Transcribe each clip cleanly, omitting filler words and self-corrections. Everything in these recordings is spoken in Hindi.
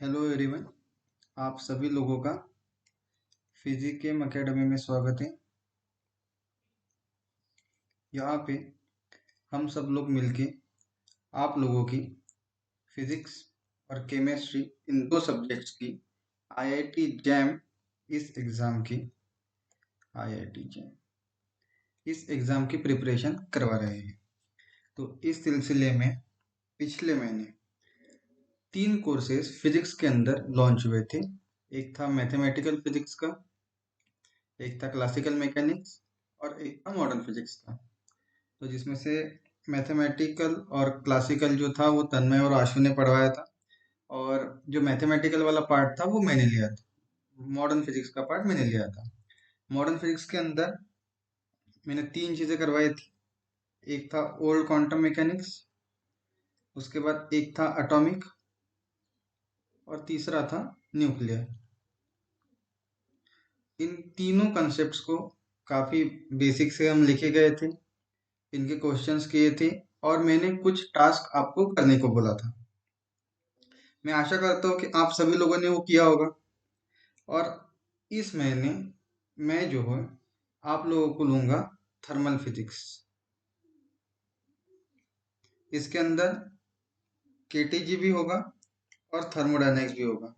Hello everyone. आप सभी लोगों का फिजिकेम एकेडमी में स्वागत है। यहाँ पे हम सब लोग मिलके आप लोगों की फिजिक्स और केमिस्ट्री इन दो सब्जेक्ट्स की आईआईटी जैम इस एग्ज़ाम की आईआईटी जैम इस एग्ज़ाम की प्रिपरेशन करवा रहे हैं। तो इस सिलसिले में पिछले महीने 3 कोर्सेज फिजिक्स के अंदर लॉन्च हुए थे। एक था मैथमेटिकल फिजिक्स का, एक था क्लासिकल मैकेनिक्स और एक था मॉडर्न फिजिक्स का। तो जिसमें से मैथमेटिकल और क्लासिकल जो था वो तन्मय और आशु ने पढ़वाया था, और जो मैथमेटिकल वाला पार्ट था वो मैंने लिया था। मॉडर्न फिजिक्स का पार्ट मैंने लिया था। मॉडर्न फिजिक्स के अंदर मैंने 3 चीज़ें करवाई थी। एक था ओल्ड क्वांटम मैकेनिक्स, उसके बाद एक था एटॉमिक और तीसरा था न्यूक्लियर। इन तीनों कंसेप्ट्स को काफ़ी बेसिक से हम लिखे गए थे, इनके क्वेश्चंस किए थे और मैंने कुछ टास्क आपको करने को बोला था। मैं आशा करता हूँ कि आप सभी लोगों ने वो किया होगा। और इस महीने मैं जो है आप लोगों को लूँगा थर्मल फिजिक्स। इसके अंदर केटीजी भी होगा और थर्मोडायनेमिक्स भी होगा।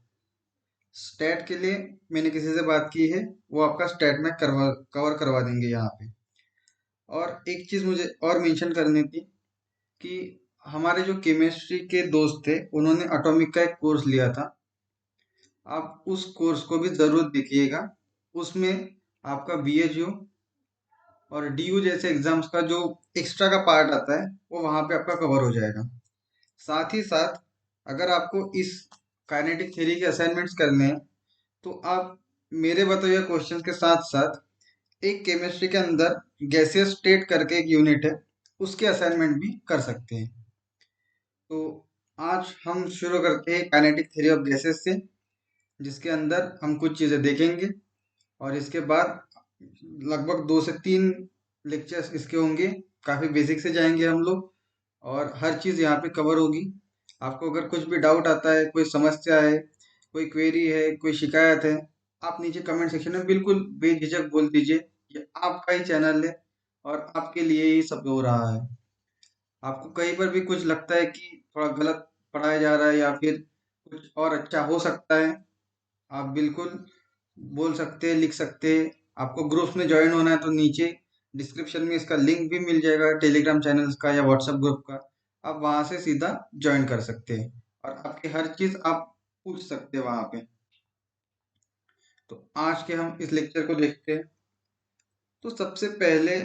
स्टैट के लिए मैंने किसी से बात की है, वो आपका स्टैट में कवर करवा देंगे यहाँ पे। और एक चीज़ मुझे और मेंशन करनी थी कि हमारे जो केमिस्ट्री के दोस्त थे उन्होंने एटॉमिक का एक कोर्स लिया था। आप उस कोर्स को भी ज़रूर देखिएगा। उसमें आपका बीएचयू और डीयू जैसे एग्जाम्स का जो एक्स्ट्रा का पार्ट आता है वो वहाँ पे आपका कवर हो जाएगा। साथ ही साथ अगर आपको इस काइनेटिक थ्योरी के असाइनमेंट्स करने हैं तो आप मेरे बताए हुए क्वेश्चन के साथ साथ एक केमिस्ट्री के अंदर गैसियस स्टेट करके एक यूनिट है, उसके असाइनमेंट भी कर सकते हैं। तो आज हम शुरू करते हैं काइनेटिक थ्योरी ऑफ गैसेस से, जिसके अंदर हम कुछ चीज़ें देखेंगे और इसके बाद लगभग 2 से 3 लेक्चर्स इसके होंगे। काफ़ी बेसिक से जाएंगे हम लोग और हर चीज़ यहाँ पे कवर होगी। आपको अगर कुछ भी डाउट आता है, कोई समस्या है, कोई क्वेरी है, कोई शिकायत है, आप नीचे कमेंट सेक्शन में बिल्कुल बेझिझक बोल दीजिए। ये आपका ही चैनल है और आपके लिए ही सब हो रहा है। आपको कहीं पर भी कुछ लगता है कि थोड़ा गलत पढ़ाया जा रहा है या फिर कुछ और अच्छा हो सकता है, आप बिल्कुल बोल सकते हैं, लिख सकते हैं। आपको ग्रुप्स में ज्वाइन होना है तो नीचे डिस्क्रिप्शन में इसका लिंक भी मिल जाएगा, टेलीग्राम चैनल्स का या व्हाट्सएप ग्रुप का। आप वहां से सीधा ज्वाइन कर सकते हैं और आपकी हर चीज आप पूछ सकते हैं वहां पे। तो आज के हम इस लेक्चर को देखते हैं। तो सबसे पहले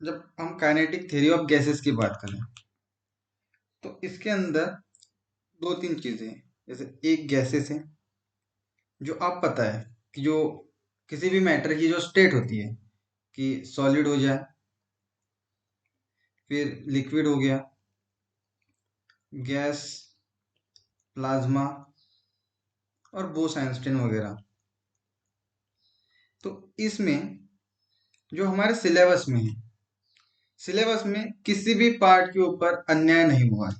जब हम काइनेटिक थ्योरी ऑफ गैसेस की बात करें तो इसके अंदर 2-3 चीजें हैं। जैसे एक गैसेस है, जो आप पता है कि जो किसी भी मैटर की जो स्टेट होती है कि सॉलिड हो जाए, फिर लिक्विड हो गया, गैस, प्लाज्मा और बोस आइंस्टीन वगैरह। तो इसमें जो हमारे सिलेबस में है, सिलेबस में किसी भी पार्ट के ऊपर अन्याय नहीं हुआ है।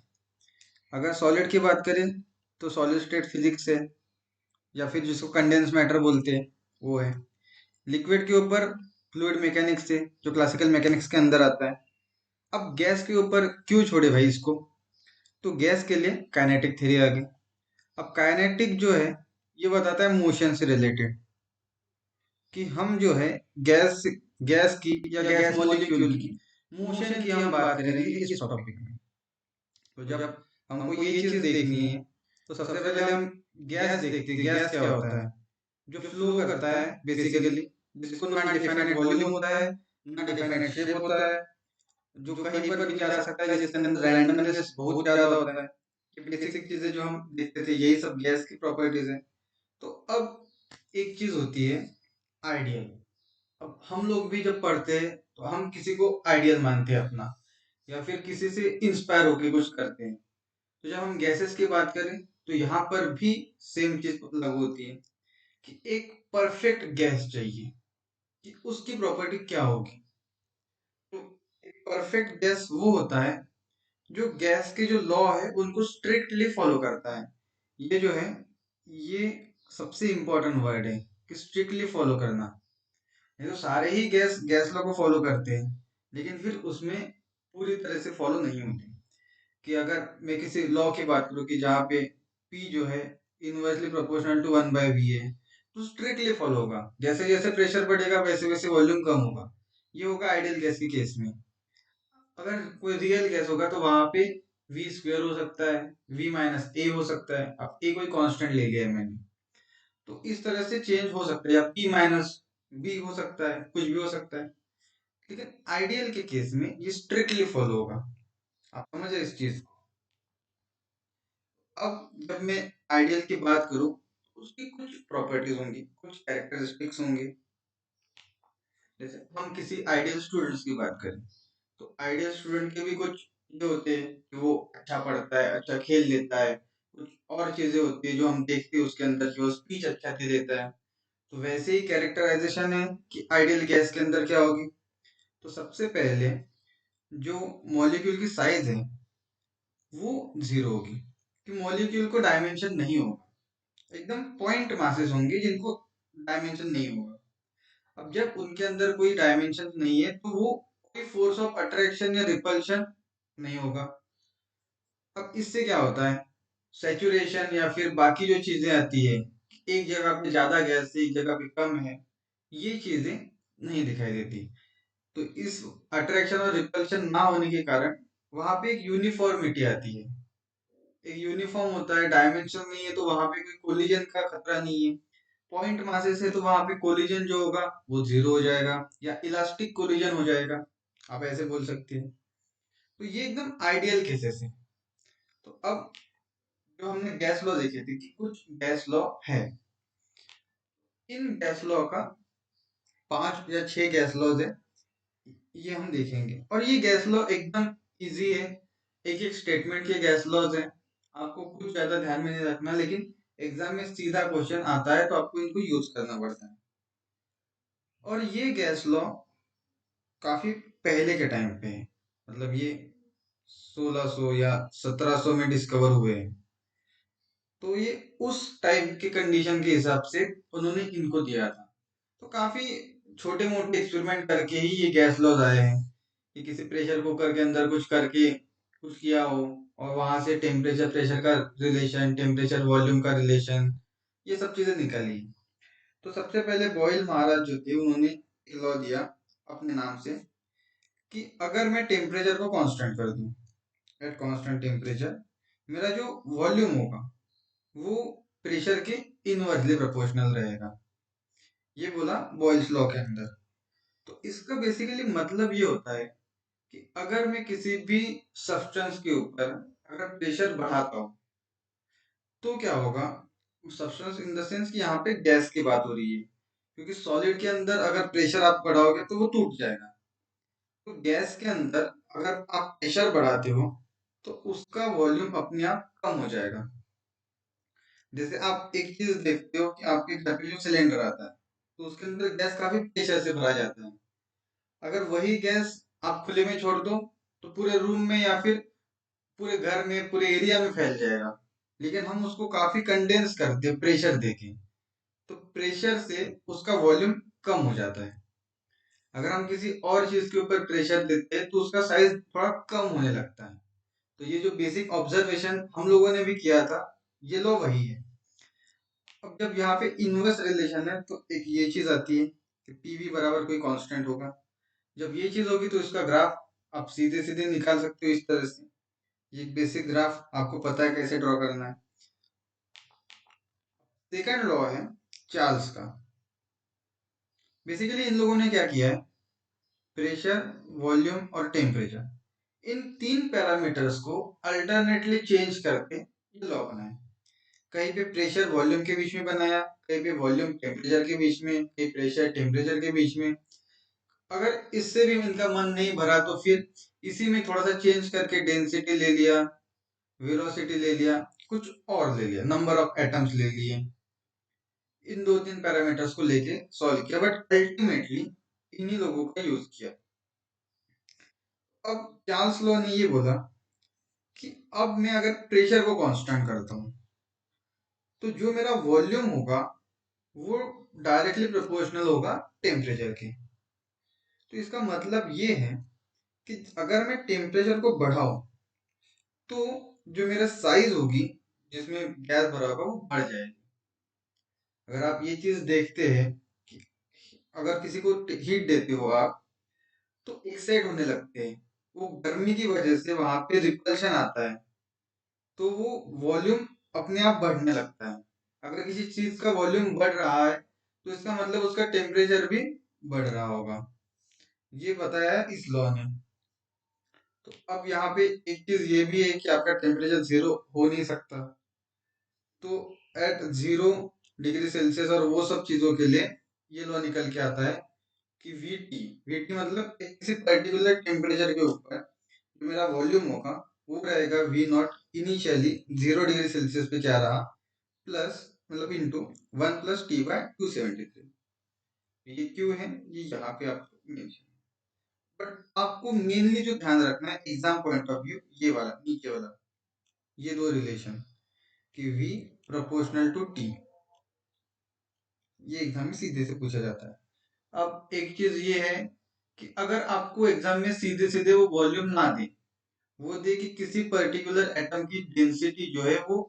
अगर सॉलिड की बात करें तो सॉलिड स्टेट फिजिक्स है या फिर जिसको कंडेंस मैटर बोलते हैं वो है। लिक्विड के ऊपर फ्लूइड मैकेनिक्स है जो क्लासिकल मैकेनिक्स के अंदर आता है। अब गैस के ऊपर क्यों छोड़े भाई इसको, तो गैस के लिए काइनेटिक थ्योरी आ गई। अब काइनेटिक जो है ये बताता है मोशन से रिलेटेड कि हम जो है गैस गैस की या गैस मॉलिक्यूल की मोशन की हम बात करेंगे इस टॉपिक में। तो जब हमको ये चीज देखनी है तो सबसे पहले हम गैस देखते हैं, गैस क्या होता है। जो फ्लो करता है बेसिकली, जिसको ना डिफाइनेट वॉल्यूम होता है ना डिफाइनेट शेप होता है, जो कहीं पर भी जा सकता है, जिसके अंदर रैंडमनेस बहुत ज्यादा होता है। ये बेसिक चीजें जो हम देखते थे यही सब गैस की प्रॉपर्टीज है। तो अब एक चीज होती है आइडियल। अब हम लोग भी जब पढ़ते हैं तो हम किसी को आइडियल मानते हैं अपना, या फिर किसी से इंस्पायर होकर कुछ करते हैं। तो जब हम गैसेस की बात करें तो यहाँ पर भी सेम चीज लागू होती है कि एक परफेक्ट गैस चाहिए कि उसकी प्रॉपर्टी क्या होगी। तो एक परफेक्ट गैस वो होता है जो गैस के जो लॉ है उनको स्ट्रिक्टली फॉलो करता है। ये जो है ये सबसे इम्पोर्टेंट वर्ड है कि स्ट्रिक्टली फॉलो करना। नहीं तो सारे ही गैस गैस लॉ को फॉलो करते हैं, लेकिन फिर उसमें पूरी तरह से फॉलो नहीं होते। कि अगर मैं किसी लॉ की बात करूँ कि जहाँ पे P जो है इनवर्सली प्रोपोर्शनल टू 1/v है, तो स्ट्रिक्टली फॉलो होगा। जैसे जैसे प्रेशर बढ़ेगा वैसे वैसे वॉल्यूम कम होगा। ये होगा आइडियल गैस के केस में। अगर कोई रियल गैस होगा तो वहां पे वी स्क्वेयर हो सकता है, वी माइनस ए हो सकता है। अब ए कोई कांस्टेंट ले लिया है मैंने, तो इस तरह से चेंज हो सकता है, या पी माइनस बी हो सकता है, कुछ भी हो सकता है। लेकिन आइडियल के केस में ये स्ट्रिक्टली फॉलो होगा। आप समझे इस चीज को? अब जब मैं आइडियल की बात करूं तो उसकी कुछ प्रॉपर्टीज होंगी, कुछ कैरेक्टरिस्टिक्स होंगे। जैसे हम किसी आइडियल स्टूडेंट्स की बात करें, तो आइडियल स्टूडेंट के भी कुछ ये होते हैं कि वो अच्छा पढ़ता है, अच्छा खेल लेता है। कुछ और चीजें होती है जो हम देखते हैं उसके अंदर कि वो स्पीच अच्छा दे देता है। तो वैसे ही कैरेक्टराइजेशन है कि आइडियल गैस के अंदर क्या होगी। तो सबसे पहले जो मॉलिक्यूल की साइज है वो जीरो होगी, कि मॉलिक्यूल को डायमेंशन नहीं होगा। एकदम पॉइंट मासेस होंगे जिनको डायमेंशन नहीं होगा। अब जब उनके अंदर कोई डायमेंशन नहीं है तो वो कोई फोर्स ऑफ अट्रैक्शन या रिपल्शन नहीं होगा। अब इससे क्या होता है, सैचुरेशन या फिर बाकी जो चीजें आती है, एक जगह पे ज्यादा गैस है एक जगह पे कम है, ये चीजें नहीं दिखाई देती। तो इस अट्रैक्शन और रिपल्शन ना होने के कारण वहां पे एक यूनिफॉर्मिटी आती है। एक यूनिफॉर्म होता है, डायमेंशन नहीं है तो वहां पे कोई कोलिजन का खतरा नहीं है। पॉइंट मासेस है तो वहां पे कोलिजन जो होगा वो जीरो हो जाएगा, या इलास्टिक कोलिजन हो जाएगा, आप ऐसे बोल सकते हैं। तो ये एकदम आइडियल केसेस है। तो अब जो हमने गैस लॉ देखे थे कि कुछ गैस लॉ है, इन गैस लॉ का 5 या 6 गैस लॉज है, ये हम देखेंगे। और ये गैस लॉ एकदम इजी है, एक एक स्टेटमेंट के गैस लॉज हैं। आपको कुछ ज्यादा ध्यान में नहीं रखना, लेकिन एग्जाम में सीधा क्वेश्चन आता है तो आपको इनको यूज करना पड़ता है। और ये गैस लॉ काफी पहले के टाइम पे है, मतलब ये 1600 या 1700 में डिस्कवर हुए हैं। तो ये उस टाइम के कंडीशन के हिसाब से उन्होंने इनको दिया था। तो काफी छोटे मोटे एक्सपेरिमेंट करके ही ये गैस लॉज आए हैं, कि किसी प्रेशर कुकर के अंदर कुछ करके कुछ किया हो, और वहां से टेम्परेचर प्रेशर का रिलेशन, टेम्परेचर वॉल्यूम का रिलेशन, ये सब चीजें निकाली। तो सबसे पहले बॉयल महाराज जो थे उन्होंने लॉ दिया अपने नाम से, कि अगर मैं टेम्परेचर को कांस्टेंट कर दूं, एट कांस्टेंट टेम्परेचर मेरा जो वॉल्यूम होगा वो प्रेशर के इनवर्सली प्रोपोर्शनल रहेगा। ये बोला बॉयल्स लॉ के अंदर। तो इसका बेसिकली मतलब ये होता है कि अगर मैं किसी भी सब्सटेंस के ऊपर अगर प्रेशर बढ़ाता हूँ तो क्या होगा। सब्सटेंस इन द सेंस कि यहाँ पे गैस की बात हो रही है, क्योंकि सॉलिड के अंदर अगर प्रेशर आप बढ़ाओगे तो वो टूट जाएगा। तो गैस के अंदर अगर आप प्रेशर बढ़ाते हो तो उसका वॉल्यूम अपने आप कम हो जाएगा। जैसे आप एक चीज देखते हो कि आपके घर पे जो सिलेंडर आता है तो उसके अंदर गैस काफी प्रेशर से भरा जाता है। अगर वही गैस आप खुले में छोड़ दो तो पूरे रूम में या फिर पूरे घर में पूरे एरिया में फैल जाएगा। लेकिन हम उसको काफी कंडेंस करते हैं प्रेशर देके, तो प्रेशर से उसका वॉल्यूम कम हो जाता है। अगर हम किसी और चीज के ऊपर प्रेशर देते हैं तो उसका साइज थोड़ा कम होने लगता है। तो ये जो बेसिक ऑब्जर्वेशन हम लोगों ने भी किया था, ये लो वही है। अब जब यहाँ पे इनवर्स रिलेशन है तो एक ये चीज आती है कि पीवी बराबर कोई कांस्टेंट होगा। जब ये चीज होगी तो इसका ग्राफ आप सीधे सीधे निकाल सकते हो इस तरह से। ये बेसिक ग्राफ आपको पता है कैसे ड्रॉ करना है। सेकंड लॉ है चार्ल्स का। बेसिकली इन लोगों ने क्या किया है, प्रेशर, वॉल्यूम और टेम्परेचर, इन 3 पैरामीटर्स को अल्टरनेटली चेंज करके ये लॉ बनाया। कहीं पे प्रेशर वॉल्यूम के बीच में बनाया, कहीं पे वॉल्यूम टेम्परेचर के बीच में, कहीं प्रेशर टेम्परेचर के बीच में। अगर इससे भी इनका मन नहीं भरा तो फिर इसी में थोड़ा सा चेंज करके डेंसिटी ले लिया, वेलोसिटी ले लिया, कुछ और ले लिया, नंबर ऑफ एटम्स ले लिए। इन 2-3 पैरामीटर्स को लेके सॉल्व किया, बट अल्टीमेटली इन्हीं लोगों का यूज किया। अब चार्ल्स लॉ ने ये बोला कि अब मैं अगर प्रेशर को कांस्टेंट करता हूँ तो जो मेरा वॉल्यूम होगा वो डायरेक्टली प्रोपोर्शनल होगा टेम्परेचर के। तो इसका मतलब ये है कि अगर मैं टेम्परेचर को बढ़ाऊं तो जो मेरा साइज होगी जिसमें गैस भरा होगा वो बढ़ जाएगी। अगर आप ये चीज देखते हैं कि अगर किसी को हीट देते हो आप तो एक्साइट होने लगते हैं, वो गर्मी की वजह से वहां पे रिपल्शन आता है, तो वो वॉल्यूम अपने आप बढ़ने लगता है। अगर किसी चीज का वॉल्यूम बढ़ रहा है तो इसका मतलब उसका टेम्परेचर भी बढ़ रहा होगा। ये बताया है इस लॉ ने। तो अब यहाँ पे एक चीज ये भी है कि आपका टेम्परेचर जीरो हो नहीं सकता, तो एट 0 डिग्री सेल्सियस और वो सब चीजों के लिए ये लॉ निकल के आता है कि वीटी मतलब एक किसी पर्टिकुलर टेम्परेचर के ऊपर जो मेरा वॉल्यूम होगा वो रहेगा V naught initially 0 degree Celsius पे क्या रहा प्लस मतलब इंटू 1 + T/273। ये क्यों है ये यहाँ पे आपको मेंशन, बट आपको मेनली जो ध्यान रखना है एग्जाम पॉइंट ऑफ व्यू ये वाला नीचे वाला, ये दो रिलेशन कि V प्रोपोर्शनल टू T, ये एग्जाम में सीधे से पूछा जाता है। अब एक चीज ये है कि अगर आपको एग्जाम में सीधे सीधे वो वॉल्यूम ना दे, वो दे कि किसी पर्टिकुलर एटम की डेंसिटी जो है वो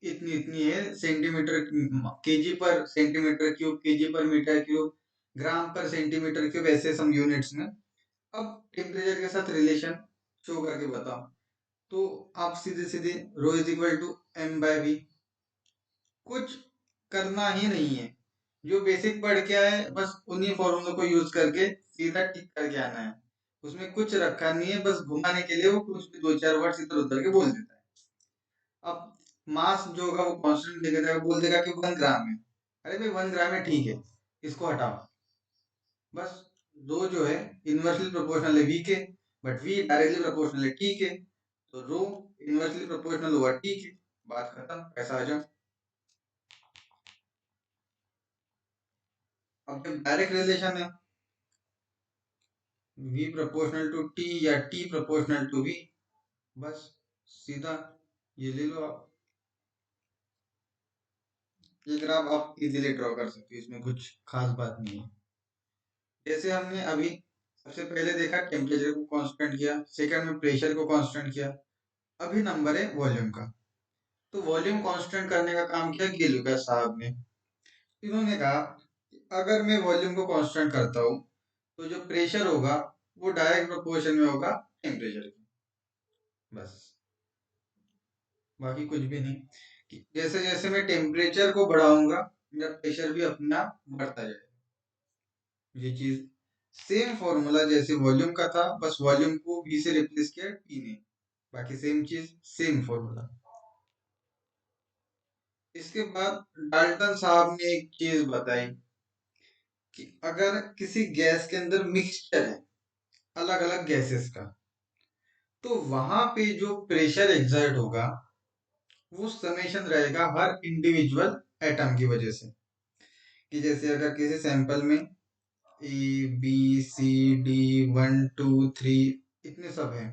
इतनी इतनी है सेंटीमीटर केजी पर सेंटीमीटर क्यूब, केजी पर मीटर क्यूब, ग्राम पर सेंटीमीटर क्यूब, ऐसे सम यूनिट्स में। अब टेम्परेचर के साथ रिलेशन शो करके बताओ तो आप सीधे सीधे रो इज इक्वल टू m/v, कुछ करना ही नहीं है। जो बेसिक पढ़ के आए बस उन्हीं फॉर्मूलों को यूज करके सीधा टिक करके आना है, उसमें कुछ रखा नहीं है, बस घुमाने के लिए वो कुछ भी दो चार वर्ड्स इधर उधर के बोल देता है। अब मास जो होगा वो कांस्टेंट लेके जाएगा, बोल देगा कि 1 ग्राम है। अरे भाई 1 ग्राम है ठीक है, इसको हटाओ। बस रो जो है इनवर्सली प्रोपोर्शनल है वी के, बट वी डायरेक्टली प्रोपोर्शनल है टी के, तो रो इनवर्सली प्रोपोर्शनल हुआ टी के, बात खत्म, पैसा आ जाओ। अब जब डायरेक्ट रिलेशन है v प्रोपोर्शनल टू t या t प्रोपोर्शनल टू v, बस सीधा ये ले लो आप। ये ग्राफ आप इजीली ड्रॉ कर सकते हो, इसमें कुछ खास बात नहीं है। जैसे हमने अभी सबसे पहले देखा टेम्परेचर को कांस्टेंट किया, सेकंड में प्रेशर को कांस्टेंट किया, अभी नंबर है वॉल्यूम का। तो वॉल्यूम कांस्टेंट करने का काम किया गेलुकास साहब ने। इन्होंने कहा कि अगर मैं वॉल्यूम को कांस्टेंट करता हूँ तो जो प्रेशर होगा वो डायरेक्ट प्रोपोर्शन में होगा टेम्परेचर के, बस बाकी कुछ भी नहीं। कि जैसे जैसे मैं टेम्परेचर को बढ़ाऊंगा मेरा प्रेशर भी अपने आप बढ़ता जाएगा। ये चीज सेम फॉर्मूला जैसे वॉल्यूम का था, बस वॉल्यूम को v से रिप्लेस किया t ने, बाकी सेम चीज सेम फॉर्मूला। इसके बाद डाल्टन साहब ने एक चीज बताई कि अगर किसी गैस के अंदर मिक्सचर है अलग अलग गैसेस का, तो वहां पे जो प्रेशर एग्जर्ट होगा वो समेशन रहेगा हर इंडिविजुअल एटम की वजह से। कि जैसे अगर किसी सैंपल में A B C D 1 2 3 इतने सब हैं,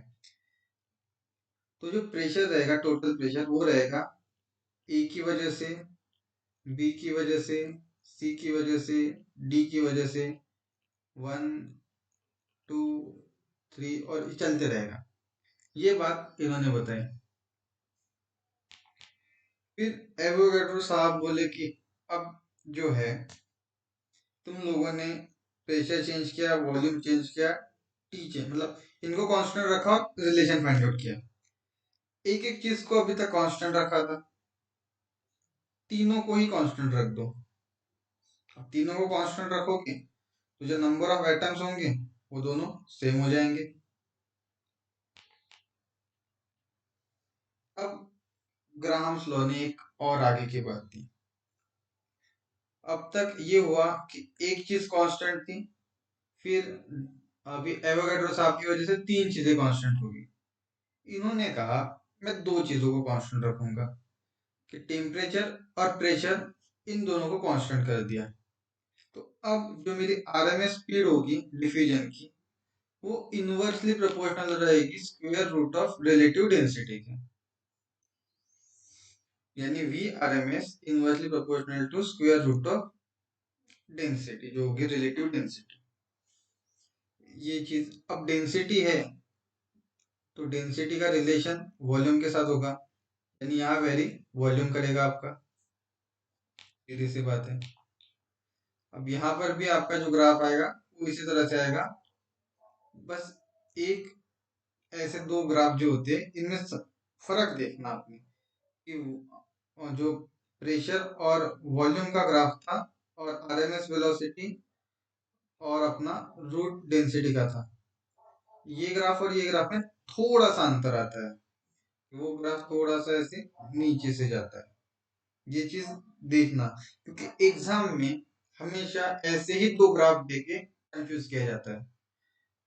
तो जो प्रेशर रहेगा टोटल प्रेशर वो रहेगा ए की वजह से, बी की वजह से, सी की वजह से, डी की वजह से, 1 2 3 और ये चलते रहेगा। ये बात इन्होंने बताई। फिर एवोगैड्रो साहब बोले कि अब जो है तुम लोगों ने प्रेशर चेंज किया, वॉल्यूम चेंज किया, टी चेंज मतलब इनको कांस्टेंट रखा और रिलेशन फाइंड आउट किया। एक एक चीज को अभी तक कांस्टेंट रखा था, तीनों को ही कांस्टेंट रख दो। अब तीनों को कांस्टेंट रखोगे तो जो नंबर ऑफ एटम्स होंगे वो दोनों सेम हो जाएंगे। अब ग्राहम्स लॉ ने एक और आगे की बात दी। अब तक ये हुआ कि एक चीज कांस्टेंट थी, फिर अभी एवोगैड्रो साहब की वजह से तीन चीजें कांस्टेंट होगी। इन्होंने कहा मैं दो चीजों को कांस्टेंट रखूंगा, कि टेम्परेचर और प्रेशर, इन दोनों को कांस्टेंट कर दिया। तो अब जो मेरी आरएमएस स्पीड होगी डिफ्यूजन की वो इनवर्सली प्रोपोर्शनल रहेगी square root of relative density के। यानी V R M S inversely proportional to square root of density, जो होगी रिलेटिव डेंसिटी। ये चीज अब डेंसिटी है तो डेंसिटी का रिलेशन वॉल्यूम के साथ होगा, यानी यहाँ वेरी वॉल्यूम करेगा आपका, सीधी सी बात है। अब यहाँ पर भी आपका जो ग्राफ आएगा वो इसी तरह से आएगा, बस एक ऐसे दो ग्राफ जो होते हैं इनमें फर्क देखना आपने कि जो प्रेशर और वॉल्यूम का ग्राफ था और आरएमएस वेलोसिटी और अपना रूट डेंसिटी का था, ये ग्राफ और ये ग्राफ में थोड़ा सा अंतर आता है, वो ग्राफ थोड़ा सा ऐसे नीचे से जाता है। ये चीज देखना, क्योंकि एग्जाम में हमेशा ऐसे ही दो ग्राफ देके कंफ्यूज किया जाता है,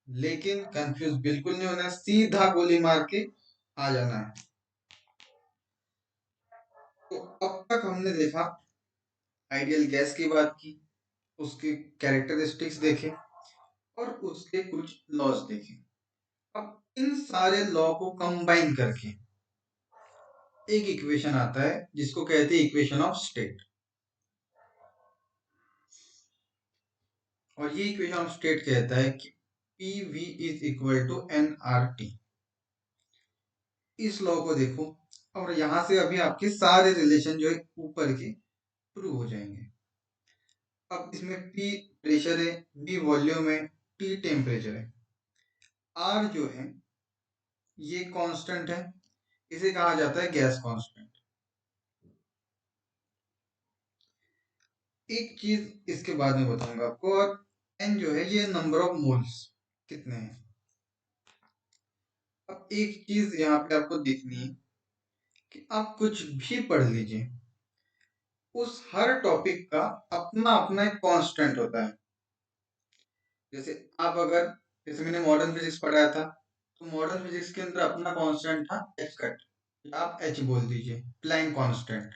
लेकिन कंफ्यूज बिल्कुल नहीं होना है, सीधा गोली मार के आ जाना है। तो अब तक हमने देखा आइडियल गैस की बात की, उसके कैरेक्टरिस्टिक्स देखे और उसके कुछ लॉज देखे। अब इन सारे लॉ को कंबाइन करके एक इक्वेशन आता है जिसको कहते हैं इक्वेशन ऑफ स्टेट, और ये इक्वेशन ऑफ स्टेट कहता है कि P V is equal to N R T. इस लॉ को देखो और यहां से अभी आपके सारे रिलेशन जो है ऊपर के प्रूव हो जाएंगे। अब इसमें P प्रेशर है, V वॉल्यूम है, T टेम्परेचर है, R जो है ये कांस्टेंट है, इसे कहा जाता है गैस कांस्टेंट। एक चीज इसके बाद में बताऊंगा आपको, और N जो है ये नंबर ऑफ मोल्स कितने हैं। अब एक चीज यहाँ पे आपको देखनी है कि आप कुछ भी पढ़ लीजिए, उस हर टॉपिक का अपना अपना एक कांस्टेंट होता है। जैसे आप अगर, जैसे मैंने मॉडर्न फिजिक्स पढ़ाया था, तो मॉडर्न फिजिक्स के अंदर अपना कांस्टेंट था एच कट, आप एच बोल दीजिए, प्लैंक कांस्टेंट।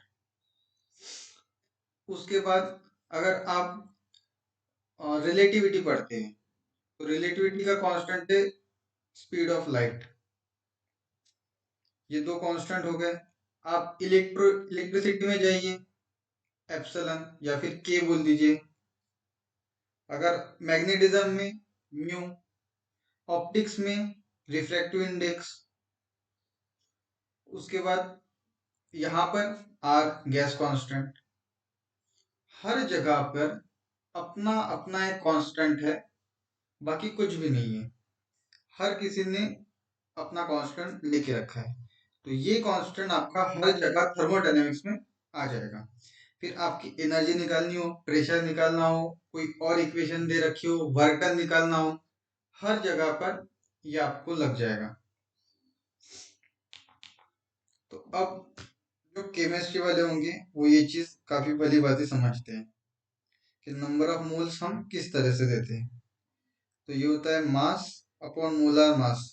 उसके बाद अगर आप रिलेटिविटी पढ़ते हैं तो रिलेटिविटी का कांस्टेंट है स्पीड ऑफ लाइट। ये दो कांस्टेंट हो गए। आप इलेक्ट्रिसिटी में जाइए, एप्सिलॉन या फिर के बोल दीजिए। अगर मैग्नेटिज्म में म्यू, ऑप्टिक्स में रिफ्रैक्टिव इंडेक्स। उसके बाद यहाँ पर आर गैस कांस्टेंट। हर जगह पर अपना अपना एक कांस्टेंट है, बाकी कुछ भी नहीं है। हर किसी ने अपना कांस्टेंट लेके रखा है, तो ये कांस्टेंट आपका हर जगह थर्मोडायनेमिक्स में आ जाएगा। फिर आपकी एनर्जी निकालनी हो, प्रेशर निकालना हो, कोई और इक्वेशन दे रखी हो, वर्क डन निकालना हो, हर जगह पर ये आपको लग जाएगा। तो अब जो केमिस्ट्री वाले होंगे वो ये चीज काफी भली भांति समझते हैं कि नंबर ऑफ मोल्स हम किस तरह से देते हैं। तो ये होता है मास अपॉन मोलर मास,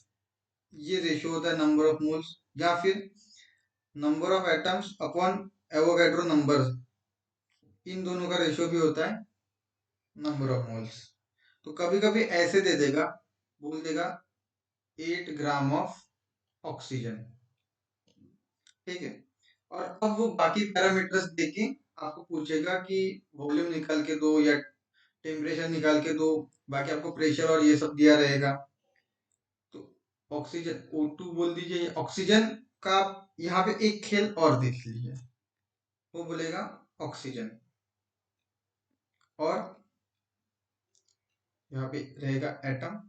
ये रेशियो होता है नंबर ऑफ मोल्स, या फिर number of atoms upon Avogadro number, इन दोनों का रेशियो भी होता है नंबर ऑफ मोल्स। तो कभी कभी ऐसे दे देगा, बोल देगा 8 ग्राम ऑफ ऑक्सीजन, ठीक है। और अब वो बाकी पैरामीटर्स देके आपको पूछेगा कि वॉल्यूम निकाल के दो या टेम्परेचर निकाल के दो, बाकी आपको प्रेशर और ये सब दिया रहेगा। तो ऑक्सीजन O2 बोल दीजिए, ऑक्सीजन का यहाँ पे एक खेल और देख लीजिए, वो बोलेगा ऑक्सीजन, और यहाँ पे रहेगा एटम,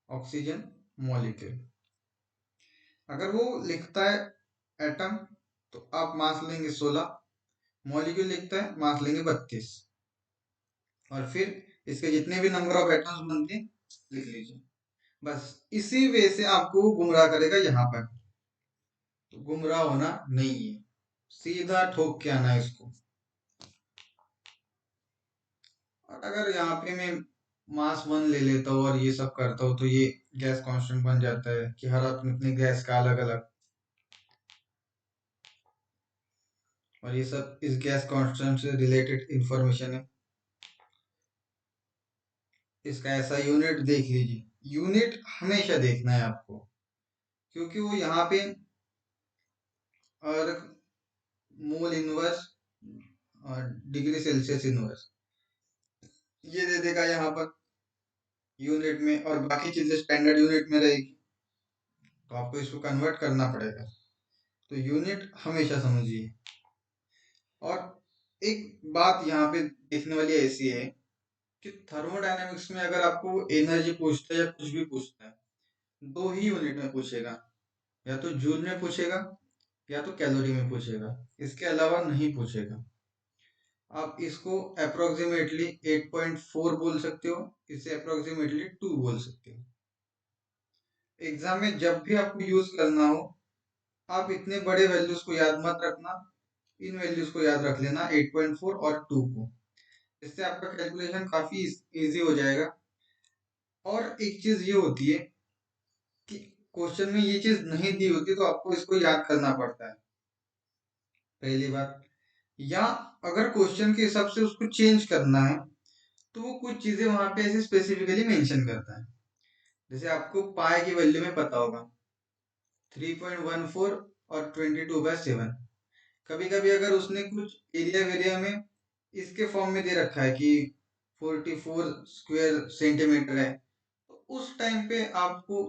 ऑक्सीजन मॉलिक्यूल। अगर वो लिखता है एटम तो आप मास लेंगे 16, मॉलिक्यूल लिखता है मास लेंगे 32, और फिर इसके जितने भी नंबर ऑफ एटम्स बनते हैं लिख लीजिए। बस इसी वे से आपको गुमराह करेगा यहाँ पर, तो गुमराह होना नहीं है, सीधा ठोक के आना है इसको। और अगर यहाँ पे मैं मास 1 ले लेता हूँ और ये सब करता हूँ तो ये गैस कांस्टेंट बन जाता है कि हर अपनी अपनी गैस का अलग अलग, और ये सब इस गैस कांस्टेंट से रिलेटेड इंफॉर्मेशन है। इसका ऐसा यूनिट देख लीजिए, यूनिट हमेशा देखना है आपको, क्योंकि वो यहाँ पे और मोल इनवर्स और डिग्री सेल्सियस इनवर्स ये दे देगा यहाँ पर यूनिट में, और बाकी चीजें स्टैंडर्ड यूनिट में रहेगी, तो आपको इसको कन्वर्ट करना पड़ेगा। तो यूनिट हमेशा समझिए। और एक बात यहाँ पे देखने वाली ऐसी है कि थर्मोडायनेमिक्स में अगर आपको एनर्जी पूछता है या कुछ भी पूछता है, दो ही यूनिट में पूछेगा, या तो जूल में पूछेगा या तो कैलोरी में पूछेगा, इसके अलावा नहीं पूछेगा। आप इसको अप्रोक्सीमेटली 8.4 बोल सकते हो, इसे अप्रोक्सीमेटली 2 बोल सकते हो। एग्जाम में जब भी आपको यूज करना हो, आप इतने बड़े वैल्यूज को याद मत रखना, इन वैल्यूज को याद रख लेना, 8.4 और 2 को। इससे आपका कैलकुलेशन काफी इजी हो जाएगा। और एक चीज ये होती है कि क्वेश्चन में ये चीज नहीं दी होती तो आपको इसको याद करना पड़ता है, पहली बात। या अगर क्वेश्चन के हिसाब से उसको चेंज करना है तो वो कुछ चीजें वहां पे ऐसे स्पेसिफिकली मेंशन करता है। जैसे आपको पाई की वैल्यू में पता होगा 3.14 और 22/7। कभी कभी अगर उसने कुछ एरिया वेरिया में इसके फॉर्म में दे रखा है कि 44 स्क्वायर सेंटीमीटर है, तो उस टाइम पे आपको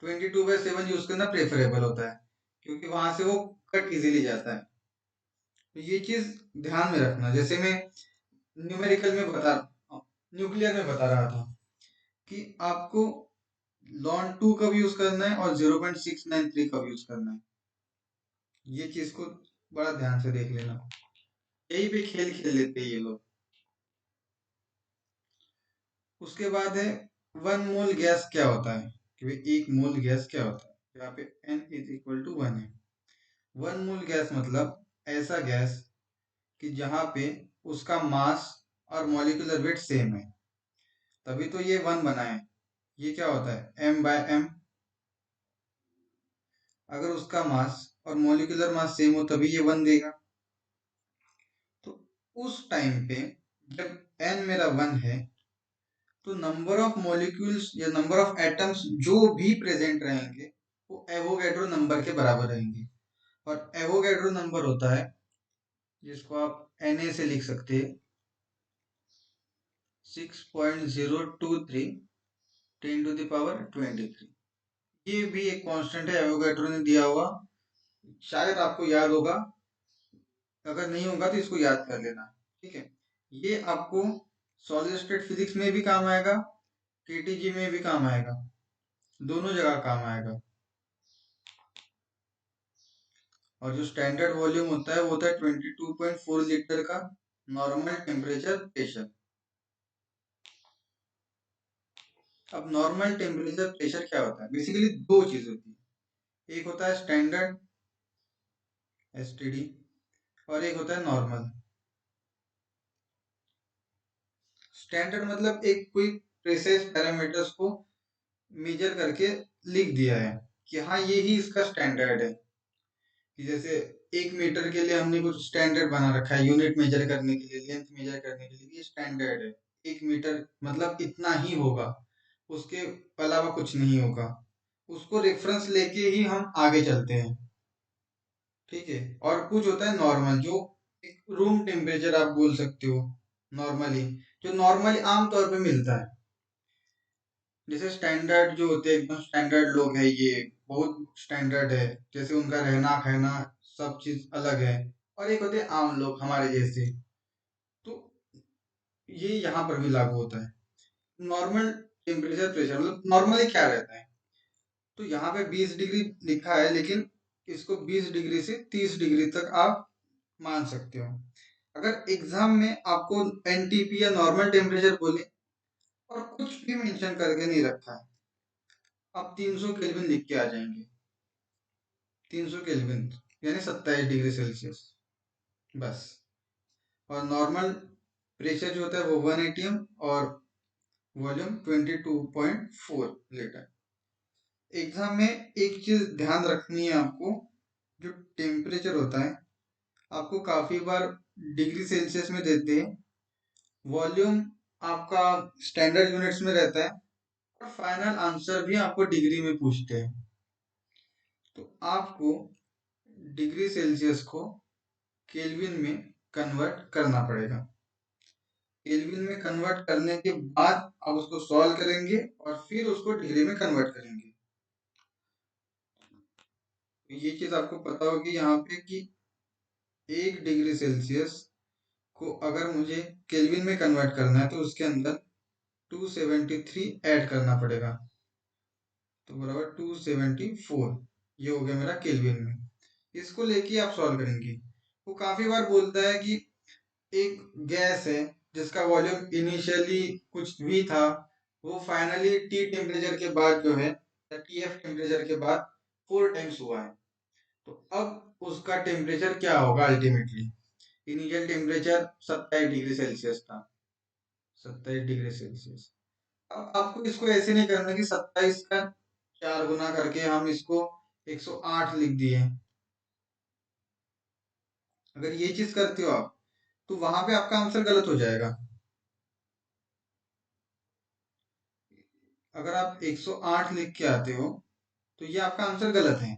22/7 यूज करना प्रेफरेबल होता है, क्योंकि वहां से वो कट इजीली जाता है। तो ये चीज ध्यान में रखना। जैसे मैं न्यूमेरिकल में बता न्यूक्लियर में बता रहा था कि आपको लॉन 2 कब यूज करना है और 0.693 कब यूज करना है, ये चीज को बड़ा ध्यान से देख लेना। यही पे खेल खेल लेते हैं ये लोग। उसके बाद है 1 मोल गैस क्या होता है, कि भाई 1 मोल गैस क्या होता है। यहाँ पे n इज इक्वल टू 1 है। 1 मोल गैस मतलब ऐसा गैस कि जहाँ पे उसका मास और मॉलिक्यूलर वेट सेम है, तभी तो ये 1 बना है। ये क्या होता है, m/m। अगर उसका मास और मॉलिक्यूलर मास सेम हो तभी ये 1 देगा। तो उस टाइम पे जब n मेरा 1 है, तो नंबर ऑफ मॉलिक्यूल्स या नंबर ऑफ एटम्स जो भी प्रेजेंट रहेंगे वो एवोगैड्रो नंबर के बराबर रहेंगे। और एवोगैड्रो नंबर होता है जिसको आप Na से लिख सकते हैं 6.023 10⁻23। ये भी एक कांस्टेंट है, एवोगैड्रो ने दिया हुआ, शायद आपको याद होगा, अगर नहीं होगा तो इसको याद कर लेना। ठीक है, ये आपको सॉलिड स्टेट फिजिक्स में भी काम आएगा, केटीजी में भी काम आएगा, दोनों जगह काम आएगा। और जो स्टैंडर्ड वॉल्यूम होता है वो होता है 22.4 लीटर का नॉर्मल टेम्परेचर प्रेशर। अब नॉर्मल टेम्परेचर प्रेशर क्या होता है, बेसिकली दो चीज होती है। एक होता है स्टैंडर्ड एसटीडी और एक होता है नॉर्मल। स्टैंडर्ड मतलब एक कोई प्रेसेस पैरामीटर्स को मेजर करके लिख दिया है कि हाँ ये ही इसका स्टैंडर्ड है। कि जैसे 1 मीटर के लिए हमने कुछ स्टैंडर्ड बना रखा है, यूनिट मेजर करने के लिए, लेंथ मेजर करने के लिए, ये स्टैंडर्ड है। 1 मीटर मतलब इतना ही होगा, उसके अलावा कुछ नहीं होगा। उसको रेफरेंस लेके ही हम आगे चलते हैं। ठीक है, और कुछ होता है नॉर्मल, जो एक रूम टेम्परेचर आप बोल सकते हो नॉर्मली, जो नॉर्मली आमतौर पे मिलता है। जैसे स्टैंडर्ड जो होते हैं, एकदम स्टैंडर्ड लोग है, ये बहुत स्टैंडर्ड है, जैसे उनका रहना खाना सब चीज अलग है। और एक होते हैं आम लोग हमारे जैसे, तो ये यहाँ पर भी लागू होता है। नॉर्मल टेम्परेचर प्रेशर मतलब नॉर्मली क्या रहता है, तो यहाँ पे 20 डिग्री लिखा है, लेकिन इसको 20 डिग्री से 30 डिग्री तक आप मान सकते हो। अगर एग्जाम में आपको एनटीपी या नॉर्मल टेम्परेचर बोले और कुछ भी मेंशन करके नहीं रखा है, आप 300 केल्विन लिख के आ जाएंगे। 300 केल्विन यानी 27 डिग्री सेल्सियस, बस। और नॉर्मल प्रेशर जो होता है वो 1 atm और वॉल्यूम 22.4 लीटर। एग्जाम में एक चीज ध्यान रखनी है आपको, जो टेम्परेचर होता है आपको काफी बार डिग्री सेल्सियस में देते हैं, वॉल्यूम आपका स्टैंडर्ड यूनिट्स में रहता है, और फाइनल आंसर भी आपको डिग्री में पूछते हैं। तो आपको डिग्री सेल्सियस को केल्विन में कन्वर्ट करना पड़ेगा। केल्विन में कन्वर्ट करने के बाद आप उसको सॉल्व करेंगे और फिर उसको डिग्री में कन्वर्ट करेंगे। तो ये चीज आपको पता होगी यहाँ पे कि 1 डिग्री सेल्सियस को अगर मुझे केल्विन में कन्वर्ट करना है तो उसके अंदर 273 ऐड करना पड़ेगा, तो बराबर 274। ये हो गया मेरा केल्विन में। इसको लेके आप सॉल्व करेंगे। वो काफी बार बोलता है कि एक गैस है जिसका वॉल्यूम इनिशियली कुछ भी था, वो फाइनली टी टेम्परेचर के बाद जो है, टीएफ टेम्परेचर के बाद 4 टाइम्स हुआ है। तो अब उसका टेम्परेचर क्या होगा ultimately? Initial temperature 27 degree Celsius था, 27 डिग्री सेल्सियस। अब आपको इसको ऐसे नहीं करना कि 27 का 4 गुना करके हम इसको 108 लिख दिए। अगर ये चीज करते हो आप तो वहां पे आपका आंसर गलत हो जाएगा। अगर आप 108 लिख के आते हो तो ये आपका आंसर गलत है।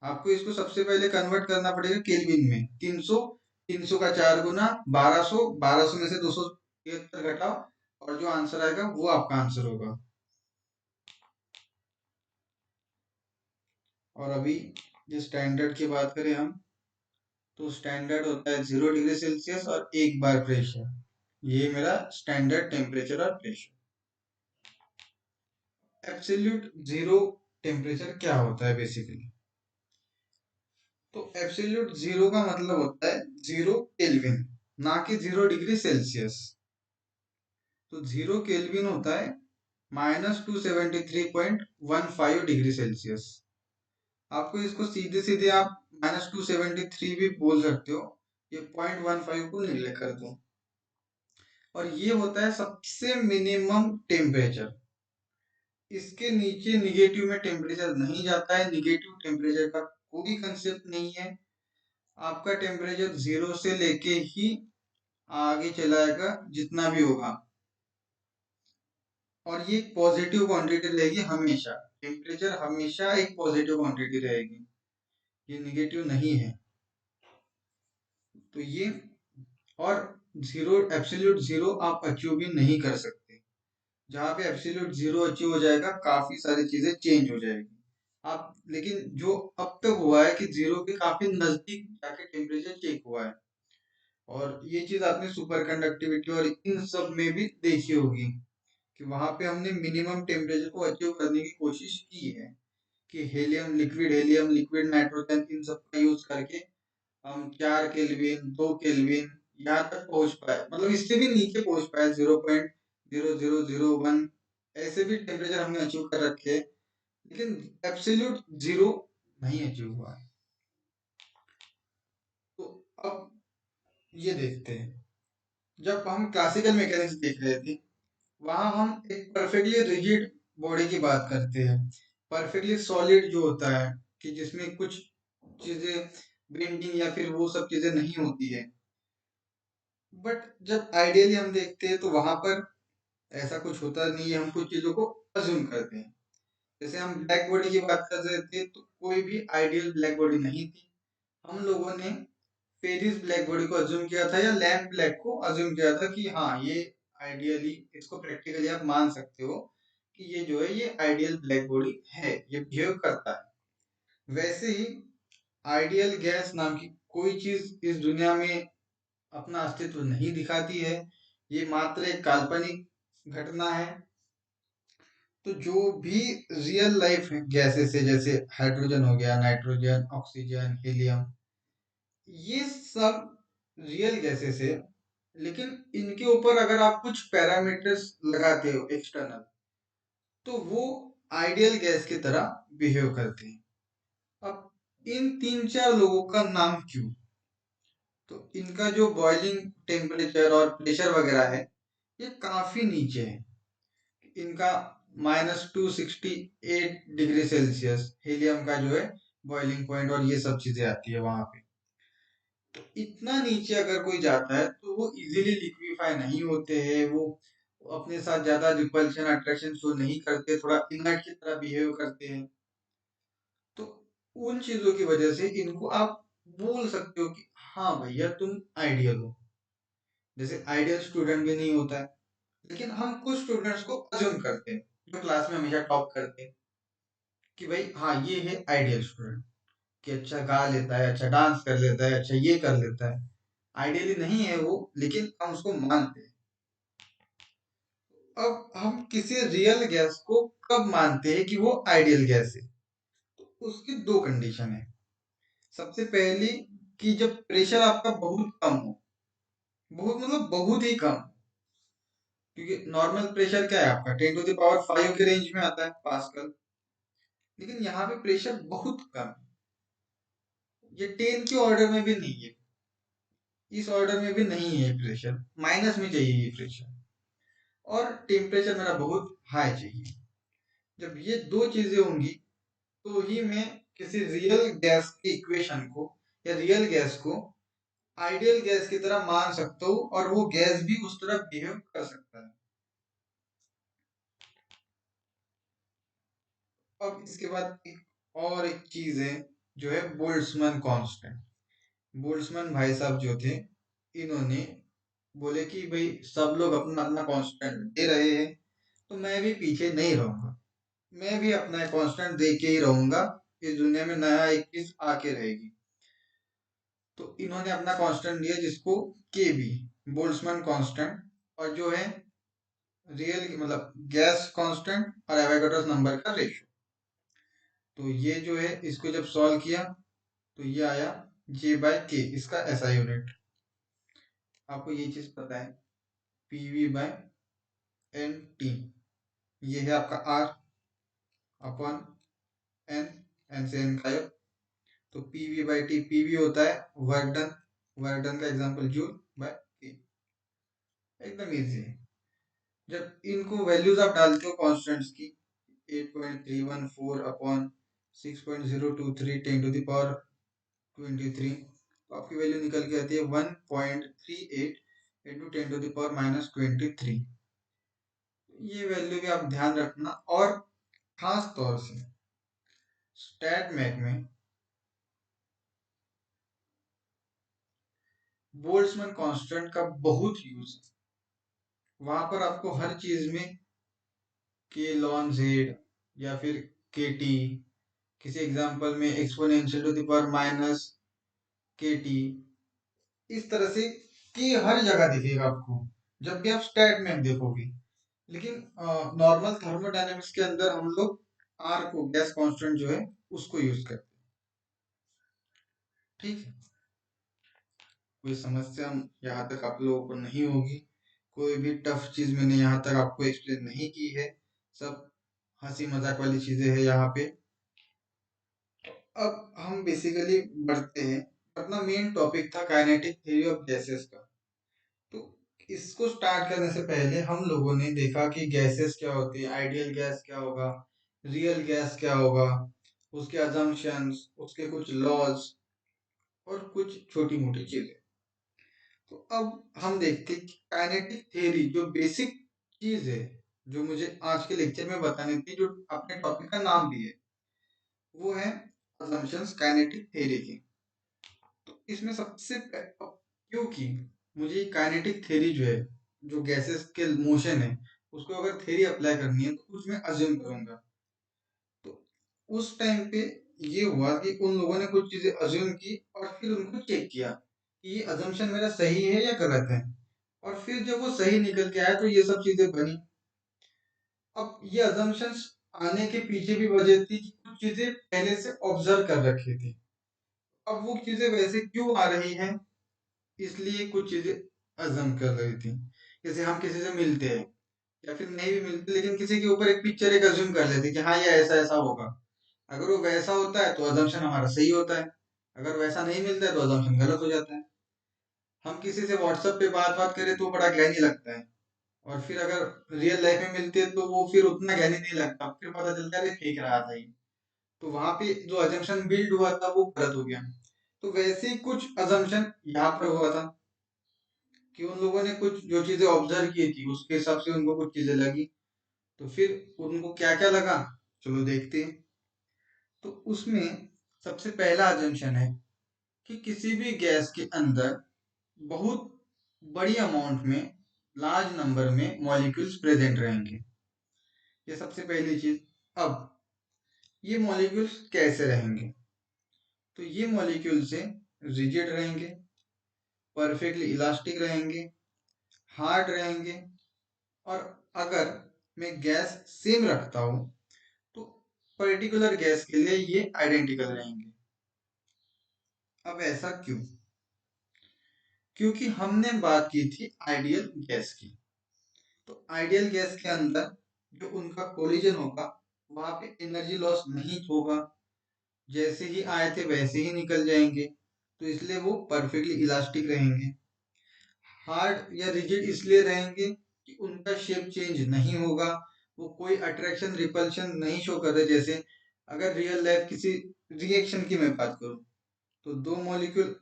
आपको इसको सबसे पहले कन्वर्ट करना पड़ेगा केल्विन में। 300, 300 का 4 गुना 1200, 1200 में से 273 घटाओ और जो आंसर आएगा वो आपका आंसर होगा। और अभी जो स्टैंडर्ड की बात करें हम, तो स्टैंडर्ड होता है 0 डिग्री सेल्सियस और 1 बार प्रेशर। ये मेरा स्टैंडर्ड टेम्परेचर और प्रेशर। एब्सोल्यूट जीरो टेम्परेचर क्या होता है बेसिकली? तो एब्सोल्यूट जीरो का मतलब होता है 0 केल्विन, ना कि 0 डिग्री सेल्सियस। तो 0 केल्विन होता है -273.15 डिग्री सेल्सियस। आपको इसको सीधे सीधे आप -273 भी बोल सकते हो, ये 0.15 को निग्लेक्ट कर दो। और ये होता है सबसे मिनिमम टेम्परेचर। इसके नीचे निगेटिव में टेम्परेचर नहीं जाता है, निगेटिव टेम्परेचर का कोई कंसेप्ट नहीं है। आपका टेम्परेचर 0 से लेके ही आगे चलाएगा जितना भी होगा, और ये पॉजिटिव क्वांटिटी रहेगी हमेशा। टेम्परेचर हमेशा एक पॉजिटिव क्वांटिटी रहेगी, ये निगेटिव नहीं है। तो ये, और जीरो, एब्सोल्यूट जीरो आप अचीव भी नहीं कर सकते। जहाँ पे एब्सोल्यूट जीरो अचीव हो जाएगा काफी सारी चीजें चेंज हो जाएगी। आप, लेकिन जो अब तक हुआ है कि जीरो के काफी नजदीक जाके टेम्परेचर चेक हुआ है। और ये चीज आपने सुपर कंडक्टिविटी और इन सब में भी देखी होगी कि वहां पे हमने मिनिमम टेम्परेचर को अचीव करने की कोशिश की है, कि हीलियम, लिक्विड नाइट्रोजन, इन सब का यूज करके हम 4 केल्विन, 2 केल्विन यहाँ तक पहुंच पाए, मतलब इससे भी नीचे पहुंच पाए, 0.0001 ऐसे भी टेम्परेचर हमने अचीव कर रखे हैं, लेकिन एब्सोल्यूट जीरो नहीं अचीव हुआ है। तो अब ये देखते हैं, जब हम क्लासिकल मैकेनिक्स देख रहे थे वहां हम एक परफेक्टली रिजिड बॉडी की बात करते हैं, परफेक्टली सॉलिड जो होता है कि जिसमें कुछ चीजें बेंडिंग या फिर वो सब चीजें नहीं होती है। बट जब आइडियली हम देखते हैं तो वहां पर ऐसा कुछ होता नहीं है, हम कुछ चीजों को अज्यूम करते हैं। जैसे हम ब्लैक बॉडी की बात कर रहे थे तो कोई भी आइडियल ब्लैक बॉडी नहीं थी। हम लोगों ने पेरिस ब्लैक बॉडी को अज्यूम किया था या लैम्प ब्लैक को अज्यूम किया था कि हाँ ये आइडियली, इसको प्रैक्टिकली आप मान सकते हो कि ये जो है ये आइडियल ब्लैक बॉडी है, ये बिहेव करता है। वैसे ही आइडियल गैस नाम की कोई चीज इस दुनिया में अपना अस्तित्व नहीं दिखाती है, ये मात्र एक काल्पनिक घटना है। तो जो भी रियल लाइफ गैसेस है, जैसे हाइड्रोजन हो गया, नाइट्रोजन, ऑक्सीजन, हीलियम, ये सब रियल गैसेस है। लेकिन इनके ऊपर अगर आप कुछ पैरामीटर्स लगाते हो एक्सटर्नल, तो वो आइडियल गैस की तरह बिहेव करते हैं। अब इन 3-4 लोगों का नाम क्यों? तो इनका जो बॉइलिंग टेम्परेचर और प्रेशर वगैरह है ये काफी नीचे है। इनका -268 डिग्री सेल्सियस हीलियम का जो है बॉइलिंग पॉइंट, और ये सब चीजें आती है वहां पे। तो इतना नीचे अगर कोई जाता है तो वो इजीली लिक्विफाई नहीं होते हैं, वो अपने साथ ज्यादा रिपल्शन अट्रैक्शन शो नहीं करते, थोड़ा इनर्ट की तरह बिहेव करते हैं। तो उन चीजों की वजह से इनको आप बोल सकते हो कि हाँ भैया तुम आइडियल हो। जैसे आइडियल स्टूडेंट भी नहीं होता है, लेकिन हम कुछ स्टूडेंट्स को अज्यूम करते हैं जो क्लास में हमेशा टॉप करते हैं कि भाई हाँ ये है आइडियल स्टूडेंट, कि अच्छा गा लेता है, अच्छा डांस कर लेता है, अच्छा ये कर लेता है। आइडियली नहीं है वो, लेकिन हम उसको मानते हैं। अब हम किसी रियल गैस को कब मानते हैं कि वो आइडियल गैस है? तो उसकी दो कंडीशन है। सबसे पहली, कि जब प्रेशर आपका बहुत कम हो, बहुत मतलब बहुत ही कम, क्योंकि नॉर्मल प्रेशर क्या है आपका 10⁵ के रेंज में आता है पास्कल। लेकिन यहाँ पे प्रेशर बहुत कम है, ये 10 के ऑर्डर में भी नहीं है, इस ऑर्डर में भी नहीं है प्रेशर, माइनस में चाहिए ये प्रेशर। और टेम्परेचर मेरा बहुत हाई चाहिए। जब ये दो चीजें होंगी तो ही मैं किसी रियल गैस की इक्वेशन को या रियल गैस को आइडियल गैस की तरह मान सकता हूँ, और वो गैस भी उस तरह बिहेव कर सकता है। अब इसके बाद एक चीज है, जो है बोल्ट्जमैन कांस्टेंट। बोल्ट्जमैन भाई साहब जो थे, इन्होंने बोले कि भाई सब लोग अपना अपना कांस्टेंट दे रहे हैं, तो मैं भी पीछे नहीं रहूंगा, मैं भी अपना कांस्टेंट दे के ही रहूंगा। इस दुनिया में नया एक चीज आके रहेगी। तो इन्होंने अपना कांस्टेंट दिया जिसको के बी, बोल्ट्जमैन कांस्टेंट, और जो है रियल मतलब गैस कांस्टेंट और एवोगाड्रोस नंबर का रेशियो। तो ये जो है इसको जब सॉल्व किया तो ये आया J/K, इसका ऐसा यूनिट। आपको ये चीज पता है, PV/NT, ये है आपका R अपॉन N, N से N गायब। तो PV/T, PV होता है वर्क डन, वर्क डन का एग्जांपल जूल बाय के। एकदम इजी है। जब इनको वैल्यूज आप डालते हो कांस्टेंट्स की, 8.314 अपॉन 6.023 10⁻23, तो आपकी वैल्यू निकल के आती है 1.38 इंटू 10⁻−23। ये वैल्यू भी आप ध्यान रखना। और खास तौर से स्टैट मैथ में बोल्ट्जमैन कांस्टेंट का बहुत यूज है। वहां पर आपको हर चीज में के लॉन जेड या फिर के टी, किसी एग्जांपल में exponential to the power minus k T, इस तरह से कि हर जगह दिखेगा आपको जब भी आप स्टैट में देखोगे। लेकिन नॉर्मल थर्मोडायनेमिक्स के अंदर हम लोग आर को, गैस कांस्टेंट जो है, उसको यूज करते हैं। ठीक है, कोई समस्या यहाँ तक आप लोगों को नहीं होगी। कोई भी टफ चीज मैंने यहाँ तक आपको एक्सप्लेन नहीं की है, सब हंसी मजाक वाली चीजें हैं यहाँ पे। अब हम बेसिकली बढ़ते हैं। अपना मेन टॉपिक था काइनेटिक थ्योरी ऑफ गैसेस का। तो इसको स्टार्ट करने से पहले हम लोगों ने देखा कि गैसेस क्या होती है, आइडियल गैस क्या होगा, रियल गैस क्या होगा, उसके अजम्पशंस, उसके कुछ लॉज, और कुछ छोटी मोटी चीजें। तो अब हम देखते हैं कि काइनेटिक थ्योरी जो बेसिक चीज है, जो मुझे आज के लेक्चर में बतानी थी, जो अपने टॉपिक का नाम भी है, वो है assumptions काइनेटिक थ्योरी की। तो इसमें क्योंकि मुझे काइनेटिक थ्योरी जो है, जो गैसेस के मोशन है, उसको अगर थ्योरी अप्लाई करनी है तो उसमें अज्यूम करूंगा। तो उस टाइम पे ये हुआ कि उन लोगों ने कुछ चीजें अज्यूम की और फिर उनको चेक किया कि ये अजम्पशन मेरा सही है या गलत है। और फिर जब वो सही निकल के आया तो ये सब चीजें बनी। अब ये अजम्पशंस आने के पीछे भी वजह थी कि कुछ चीजें पहले से ऑब्जर्व कर रखी थी। अब वो चीजें वैसे क्यों आ रही हैं, इसलिए कुछ चीजें अजम कर रही थी। जैसे हम किसी से मिलते हैं या फिर नहीं भी मिलते, लेकिन किसी के ऊपर एक पिक्चर एक अज्यूम कर लेते हैं कि हाँ ये ऐसा ऐसा होगा। अगर वो वैसा होता है तो अजम्पशन हमारा सही होता है, अगर वैसा नहीं मिलता है तो अजम्पशन गलत हो जाता है। हम किसी से व्हाट्सएप पे बात बात करें तो बड़ा ज्ञानी लगता है, और फिर अगर रियल लाइफ में मिलते हैं तो वो फिर उतना ज्ञानी नहीं लगता, फिर पता चलता है फेंक रहा था ये। तो वहां पे जो अजम्पशन बिल्ड हुआ था वो गलत हो गया। तो वैसे ही कुछ अजम्पशन यहाँ पर हुआ था कि उन लोगों ने कुछ जो चीजें ऑब्जर्व की थी उसके हिसाब से उनको कुछ चीजें लगी। तो फिर उनको क्या क्या लगा, चलो देखते हैं। तो उसमें सबसे पहला अजम्पशन है कि किसी भी गैस के अंदर बहुत बड़ी अमाउंट में, लार्ज नंबर में मॉलिक्यूल्स प्रेजेंट रहेंगे। ये सबसे पहली चीज। अब ये मॉलिक्यूल्स कैसे रहेंगे? तो ये मॉलिक्यूल से रिजिड रहेंगे, परफेक्टली इलास्टिक रहेंगे, हार्ड रहेंगे, और अगर मैं गैस सेम रखता हूं तो पर्टिकुलर गैस के लिए ये आइडेंटिकल रहेंगे। अब ऐसा क्यों? क्योंकि हमने बात की थी आइडियल गैस की। तो आइडियल गैस के अंदर जो उनका कोलिजन होगा वहां पे एनर्जी लॉस नहीं होगा, जैसे ही आए थे वैसे ही निकल जाएंगे, तो इसलिए वो परफेक्टली इलास्टिक रहेंगे। हार्ड या रिजिड इसलिए रहेंगे कि उनका शेप चेंज नहीं होगा, वो कोई अट्रैक्शन रिपल्शन नहीं शो कर रहे। जैसे अगर रियल लाइफ किसी रिएक्शन की मैं बात करूं, तो दो मॉलिक्यूल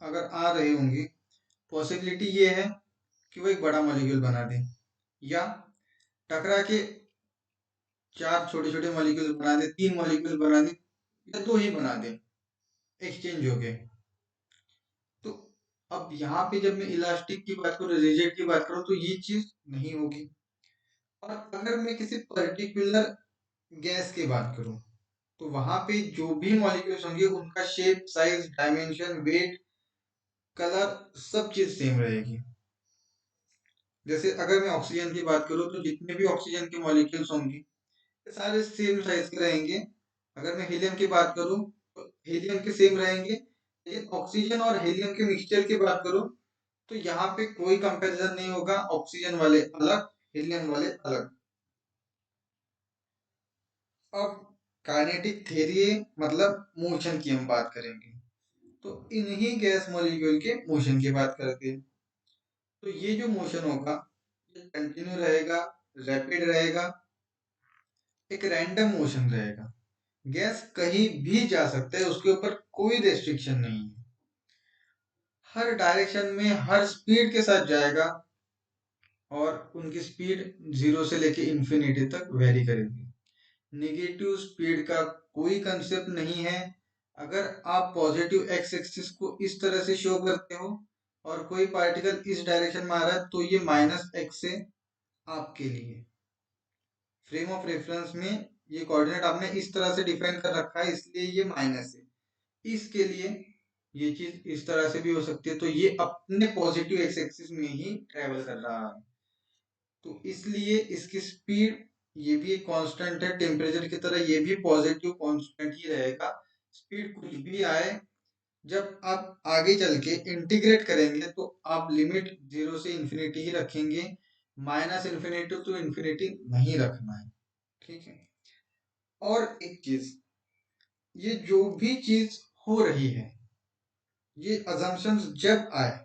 अगर आ रहे होंगे, पॉसिबिलिटी ये है कि वो एक बड़ा मॉलिक्यूल बना दें, या टकरा के चार छोटे छोटे मॉलिक्यूल बना दे, तीन मॉलिक्यूल बना दे, या दो ही बना दे, एक्सचेंज हो गए। तो अब यहाँ पे जब मैं इलास्टिक की बात करूँ, रिजिड की बात करूँ, तो ये चीज नहीं होगी। और अगर मैं किसी पर्टिकुलर गैस की बात करूँ, तो वहां पे जो भी मॉलिक्यूल्स होंगे उनका shape, size, dimension, weight, colour, सब चीज सेम रहेगी। जैसे अगर मैं ऑक्सीजन की बात करूँ, तो जितने भी ऑक्सीजन के मॉलिक्यूल्स होंगे ये सारे सेम साइज के रहेंगे। अगर मैं हीलियम की बात करूँ तो हीलियम के सेम रहेंगे, लेकिन ऑक्सीजन और हीलियम के मिक्सचर की बात करूँ तो यहाँ पे कोई कंपैरिजन नहीं होगा, ऑक्सीजन वाले अलग, हीलियम वाले अलग। अब काइनेटिक थ्योरी मतलब मोशन की हम बात करेंगे, तो इन्हीं गैस मॉलिक्यूल के मोशन की बात करते हैं। तो ये जो मोशन होगा ये कंटिन्यू रहेगा, रैपिड रहेगा, एक रैंडम मोशन रहेगा। गैस कहीं भी जा सकता है, उसके ऊपर कोई रेस्ट्रिक्शन नहीं है, हर डायरेक्शन में हर स्पीड के साथ जाएगा, और उनकी स्पीड जीरो से लेके इंफिनिटी तक वेरी करेगी। नेगेटिव स्पीड का कोई कंसेप्ट नहीं है। अगर आप पॉजिटिव एक्स एक्सिस को इस तरह से शो करते हो और कोई पार्टिकल इस डायरेक्शन में आ रहा है, तो ये माइनस एक्स है आपके लिए। फ्रेम ऑफ रेफरेंस में ये कोऑर्डिनेट आपने इस तरह से डिफाइन कर रखा है, इसलिए ये माइनस है। इसके लिए ये चीज इस तरह से भी हो सकती है, तो ये अपने पॉजिटिव एक्स एक्सिस में ही ट्रेवल कर रहा है, तो इसलिए इसकी स्पीड ये भी एक कांस्टेंट है, टेम्परेचर की तरह ये भी पॉजिटिव कांस्टेंट ही रहेगा। स्पीड कुछ भी आए, जब आप आगे चल के इंटीग्रेट करेंगे तो आप लिमिट जीरो से इंफिनिटी ही रखेंगे, माइनस इंफिनिटी टू इंफिनिटी नहीं रखना है। ठीक है। और एक चीज, ये जो भी चीज हो रही है, ये अजम्पशंस जब आए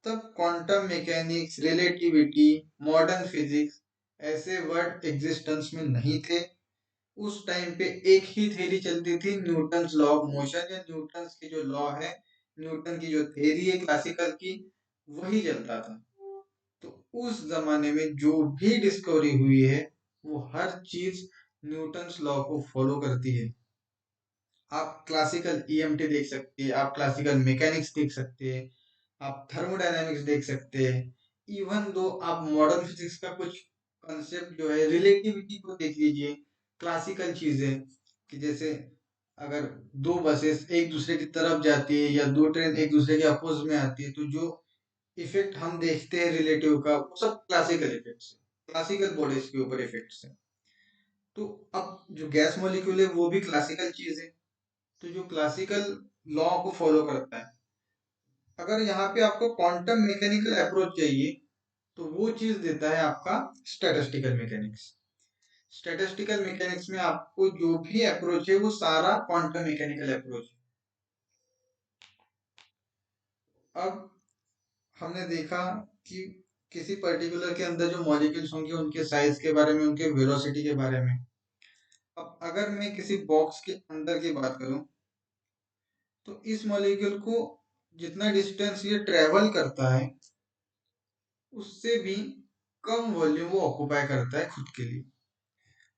तब quantum mechanics, relativity, modern physics ऐसे वर्ड एग्जिस्टेंस में नहीं थे। उस टाइम पे एक ही थ्योरी चलती थी, न्यूटन लॉ ऑफ मोशन, या न्यूटन की जो लॉ है, न्यूटन की जो थ्योरी है क्लासिकल की, वही चलता था। तो उस जमाने में जो भी डिस्कवरी हुई है वो हर चीज न्यूटन लॉ को फॉलो करती है। आप क्लासिकल ईएमटी देख सकते हैं, आप क्लासिकल मैकेनिक्स देख सकते हैं, आप थर्मोडायनामिक्स देख सकते हैं, इवन दो आप मॉडर्न फिजिक्स का कुछ कंसेप्ट जो है रिलेटिविटी को देख लीजिए। क्लासिकल चीजें कि जैसे अगर दो बसेस एक दूसरे की तरफ जाती है या दो ट्रेन एक दूसरे के अपोज में आती है, तो जो इफेक्ट हम देखते हैं रिलेटिव का, वो सब क्लासिकल इफेक्ट्स है, क्लासिकल बॉडीज के ऊपर इफेक्ट्स है। तो अब जो गैस मॉलिक्यूल है वो भी क्लासिकल चीज है, तो जो क्लासिकल लॉ को फॉलो करता है। अगर यहाँ पे आपको क्वांटम मैकेनिकल अप्रोच चाहिए, तो वो चीज देता है आपका स्टैटिस्टिकल मैकेनिक्स। स्टैटिस्टिकल मैकेनिक्स में आपको जो भी अप्रोच है वो सारा क्वांटम मैकेनिकल अप्रोच है। अब हमने देखा कि किसी पर्टिकुलर के अंदर जो मॉलिक्यूल्स होंगे उनके साइज के बारे में, उनके वेलोसिटी के बारे में। अब अगर मैं किसी बॉक्स के अंदर की बात करूं, तो इस मॉलिक्यूल को जितना डिस्टेंस ये ट्रेवल करता है उससे भी कम वॉल्यूम वो ऑक्युपाई करता है खुद के लिए,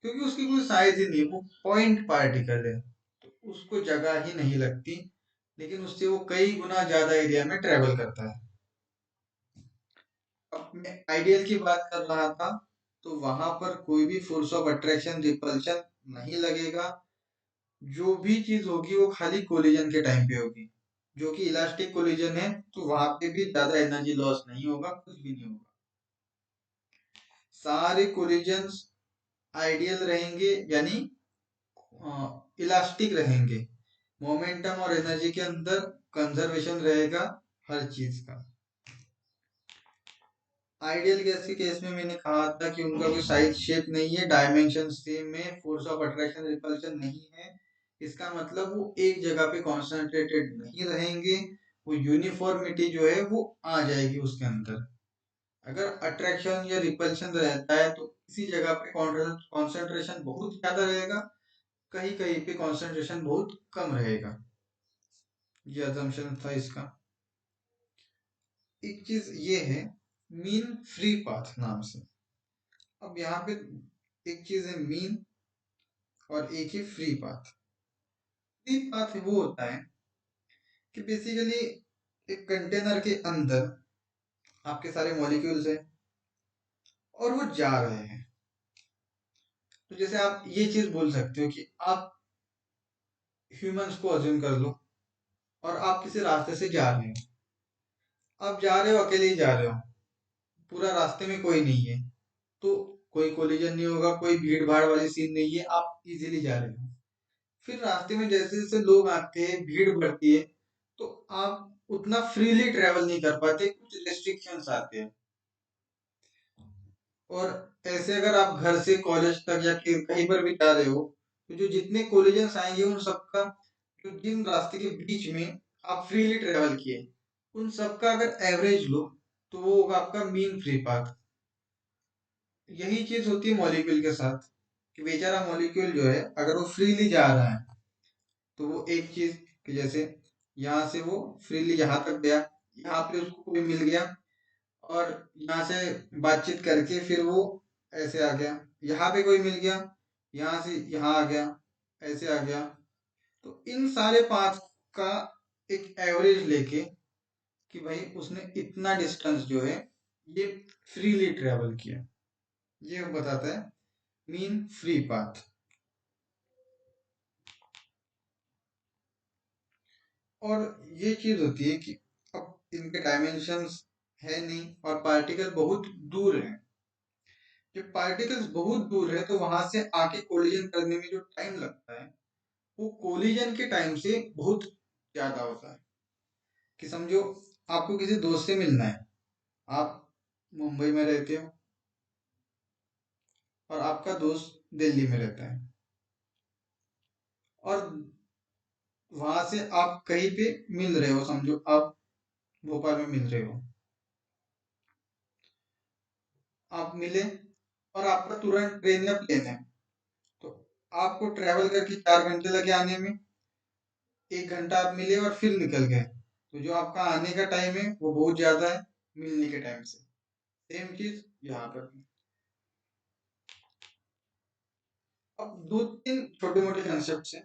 क्योंकि उसकी कोई साइज ही नहीं है, वो पॉइंट पार्टिकल है। उसको जगह ही नहीं लगती, लेकिन उससे वो कई गुना ज्यादा एरिया में ट्रेवल करता है। अब मैं आइडियल की बात कर रहा था, तो वहां पर कोई भी फोर्स ऑफ अट्रैक्शन रिपल्शन नहीं लगेगा। जो भी चीज होगी वो खाली कोलिजन के टाइम पे होगी, जो कि इलास्टिक कोलिजन है, तो वहां पे भी ज्यादा एनर्जी लॉस नहीं होगा, कुछ भी नहीं होगा। सारे कोलिजन्स आइडियल रहेंगे, यानी इलास्टिक रहेंगे। मोमेंटम और एनर्जी के अंदर कंजर्वेशन रहेगा हर चीज का। आइडियल गैस के केस में मैंने कहा था कि उनका कोई साइज शेप नहीं है, डायमेंशन सेम है, फोर्स ऑफ अट्रैक्शन रिपल्शन नहीं है। इसका मतलब वो एक जगह पे कॉन्सेंट्रेटेड नहीं रहेंगे, वो यूनिफॉर्मिटी जो है वो आ जाएगी उसके अंदर। अगर अट्रैक्शन या रिपल्शन रहता है तो किसी जगह पे कॉन्सेंट्रेशन बहुत ज्यादा रहेगा, कहीं कहीं पे कॉन्सेंट्रेशन बहुत कम रहेगा। ये अजम्पशन था इसका। एक चीज ये है मीन फ्री पाथ नाम से। अब यहाँ पे एक चीज है मीन और एक ही फ्री पाथ। फ्री पाथ वो होता है कि बेसिकली एक कंटेनर के अंदर आपके सारे मॉलिक्यूल्स हैं और वो जा रहे हैं। तो जैसे आप ये चीज बोल सकते हो कि आप ह्यूमंस को अज्यूम कर लो और आप किसी रास्ते से जा रहे हो। आप जा रहे हो, अकेले ही जा रहे हो, पूरा रास्ते में कोई नहीं है, तो कोई कोलिजन नहीं होगा, कोई भीड़ भाड़ वाली सीन नहीं है, आप इजीली जा रहे हो। फिर रास्ते में जैसे जैसे लोग आते हैं, भीड़ बढ़ती है, तो आप उतना फ्रीली ट्रेवल नहीं कर पाते, कुछ रेस्ट्रिक्शंस आते हैं। और ऐसे अगर आप घर से कॉलेज तक या कहीं पर भी जा रहे हो, तो जो जितने कॉलेजेस आएंगे उन सबका, जो जिन रास्ते के बीच में आप फ्रीली ट्रेवल किए, उन सबका अगर एवरेज लो तो वो होगा आपका मीन फ्री पाथ। यही चीज होती है मॉलिक्यूल के साथ, कि बेचारा मॉलिक्यूल जो है अगर वो फ्रीली जा रहा है, तो वो एक चीज कि जैसे यहाँ से वो फ्रीली यहाँ तक गया, यहाँ पे उसको कोई मिल गया और यहाँ से बातचीत करके फिर वो ऐसे आ गया, यहाँ पे कोई मिल गया, यहाँ से यहाँ आ गया, ऐसे आ गया। तो इन सारे पाथ का एक एवरेज लेके कि भाई उसने इतना डिस्टेंस जो है ये फ्रीली ट्रेवल किया, ये बताता है मीन फ्री पाथ। और ये चीज होती है कि अब इनके डायमेंशंस है नहीं और पार्टिकल बहुत दूर है। जब पार्टिकल्स बहुत दूर है तो वहां से आके कोलिजन करने में जो टाइम लगता है वो कोलिजन के टाइम से बहुत ज्यादा होता है। कि समझो आपको किसी दोस्त से मिलना है, आप मुंबई में रहते हो और आपका दोस्त दिल्ली में रहता है, और वहां से आप कहीं पे मिल रहे हो, समझो आप भोपाल में मिल रहे हो, आप मिले और आपका तुरंत ट्रेन या प्लेन है, तो आपको ट्रेवल करके 4 घंटे लगे आने में, 1 घंटा आप मिले और फिर निकल गए, तो जो आपका आने का टाइम है वो बहुत ज्यादा है मिलने के टाइम से। सेम चीज यहाँ पर भी। अब दो तीन छोटे मोटे कंसेप्ट हैं,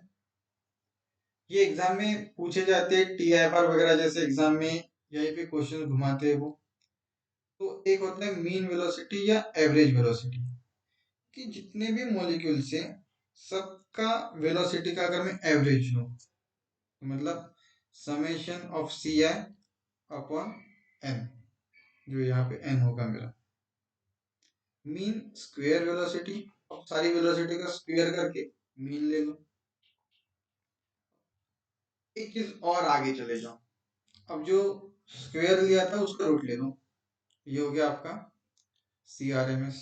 ये एग्जाम में पूछे जाते हैं, TIFR वगैरह जैसे एग्जाम में यहीं पे क्वेश्चन घुमाते हैं वो। तो एक होता है मीन वेलोसिटी या एवरेज वेलोसिटी, कि जितने भी मॉलिक्यूल्स हैं सबका वेलोसिटी का अगर मैं एवरेज लूं, तो मतलब summation of CI upon n, जो यहाँ पे n होगा मेरा, मीन स्क्वायर वेलोसिटी, अब सारी वेलोसिटी का स्क्वायर करके मीन ले लो। एक चीज और आगे चले जाओ, अब जो स्क्वायर लिया था उसका रूट ले लो, ये हो गया आपका CRMS।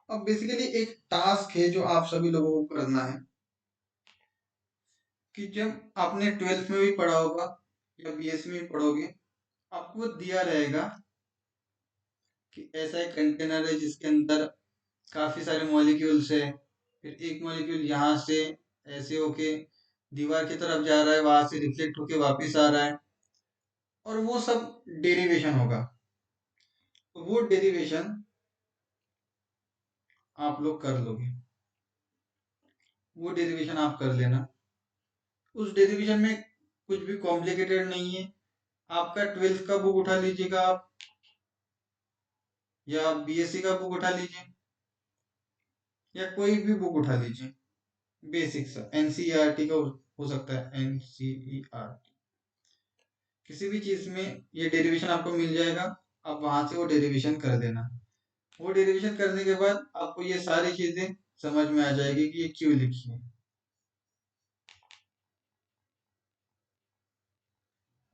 अब बेसिकली एक टास्क है जो आप सभी लोगों को करना है, कि जब आपने 12th में भी पढ़ा होगा या BS में भी पढ़ोगे, आपको दिया रहेगा कि ऐसा एक कंटेनर है जिसके अंदर काफी सारे मॉलिक्यूल्स है, फिर एक मॉलिक्यूल यहाँ से ऐसे होके दीवार की तरफ जा रहा है, वहां से रिफ्लेक्ट होके वापस आ रहा है, और वो सब डेरिवेशन होगा। तो वो डेरिवेशन आप लोग कर लोगे। वो डेरिवेशन आप कर लेना। उस डेरिवेशन में कुछ भी कॉम्प्लिकेटेड नहीं है। आपका 12th का बुक उठा लीजिएगा आप, या बीएससी का बुक उठा लीजिए, या कोई भी बुक उठा लीजिए, बेसिक सा एनसीईआरटी का हो सकता है, एनसीईआरटी, किसी भी चीज में ये डेरिवेशन आपको मिल जाएगा। आप वहां से वो डेरिवेशन कर देना। वो डेरिवेशन करने के बाद आपको ये सारी चीजें समझ में आ जाएगी कि ये क्यों लिखी है।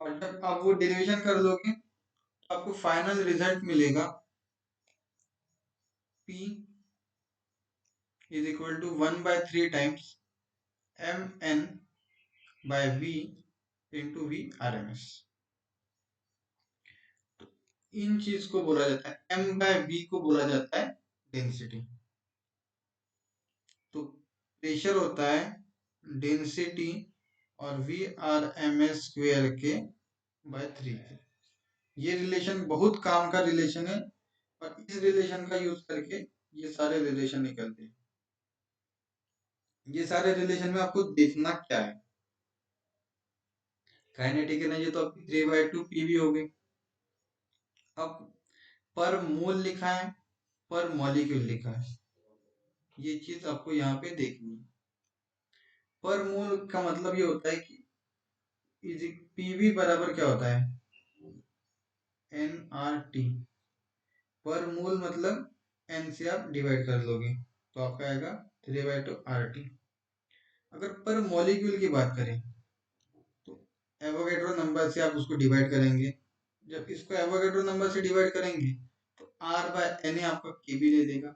और जब आप वो डेरिवेशन कर लोगे तो आपको फाइनल रिजल्ट मिलेगा P is equal to 1/3 times MN/V into VRMS। इन चीज को बोला जाता है, M/V को बोला जाता है डेंसिटी। तो प्रेशर होता है डेंसिटी और VRMS² के बाय 3 के। ये रिलेशन बहुत काम का रिलेशन है, और इस रिलेशन का यूज करके ये सारे रिलेशन निकलते हैं। ये सारे रिलेशन में आपको देखना क्या है, काइनेटिक एनर्जी तो आपकी 3/2 पीवी हो गई। अब पर मोल लिखा है, पर मॉलिक्यूल लिखा है, ये चीज आपको यहाँ पे देखनी है। पर मोल का मतलब ये होता है कि पीवी बराबर क्या होता है, NRT। पर मोल मतलब एन से आप डिवाइड कर लोगे तो आपका आएगा 3/2 RT। अगर पर मॉलिक्यूल की बात करें तो एवोगैड्रो नंबर से आप उसको डिवाइड करेंगे। जब इसको एवोगैड्रो नंबर से डिवाइड करेंगे तो R/Na आपका केबी दे देगा।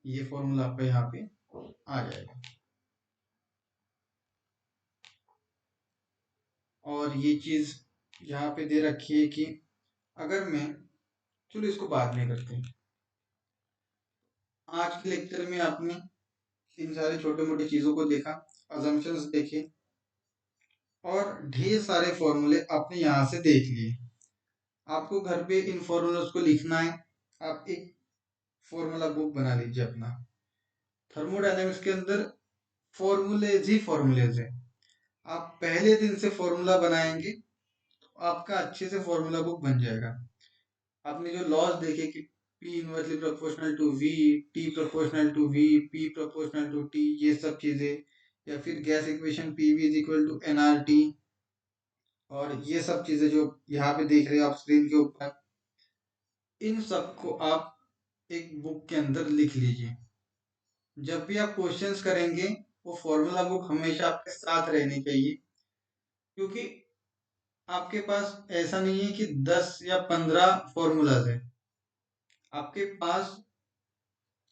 ये फॉर्मूला आपका यहाँ पे आ जाएगा। और ये चीज यहाँ पे दे रखी है कि अगर मैं, चलो इसको बाद में करते हैं। आज के लेक्चर में आपने इन सारी छोटे मोटे चीजों को देखा, अजम्पशंस देखे, और ढेर सारे फॉर्मूले आपने यहाँ से देख लिए। आपको घर पे इन फॉर्मूलों को लिखना है। आप एक फॉर्मूला बुक बना लीजिए अपना। थर्मोडायनेमिक्स के अंदर फॉर्मूलेज ही फॉर्मूलेज है। आप पहले दिन से फॉर्मूला बनाएंगे तो आपका अच्छे से फॉर्मूला बुक बन जाएगा। आपने जो लॉज देखे कि P inversely proportional to V, T proportional to V, P proportional to T, ये सब चीजें, या फिर gas equation PV is equal to NRT, और ये सब चीजें जो यहाँ पे देख रहे हो आप स्क्रीन के ऊपर, इन सबको आप एक बुक के अंदर लिख लीजिए। जब भी आप क्वेश्चंस करेंगे वो फॉर्मूला बुक हमेशा आपके साथ रहनी चाहिए, क्योंकि आपके पास ऐसा नहीं है कि 10 या 15 फॉर्मूलाज है, आपके पास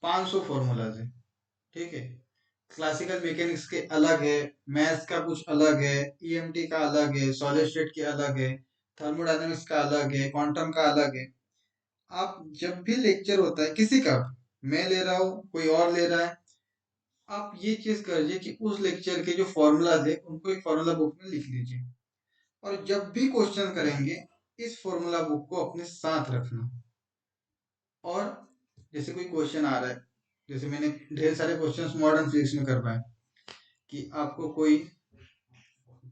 500 फॉर्मूलाज है। ठीक है, क्लासिकल मैकेनिक्स के अलग है, मैथ्स का कुछ अलग है, ईएमटी का अलग है, सॉलिड स्टेट के अलग है, थर्मोडायनेमिक्स का अलग है, क्वांटम का अलग है। आप जब भी लेक्चर होता है किसी का, मैं ले रहा हूँ कोई और ले रहा है, आप ये चीज करिए कि उस लेक्चर के जो फॉर्मूलाज है उनको एक फॉर्मूला बुक में लिख लीजिए, और जब भी क्वेश्चन करेंगे इस फॉर्मूला बुक को अपने साथ रखना। और जैसे कोई क्वेश्चन आ रहा है, जैसे मैंने ढेर सारे क्वेश्चंस मॉडर्न फिजिक्स में करवाए, कि आपको कोई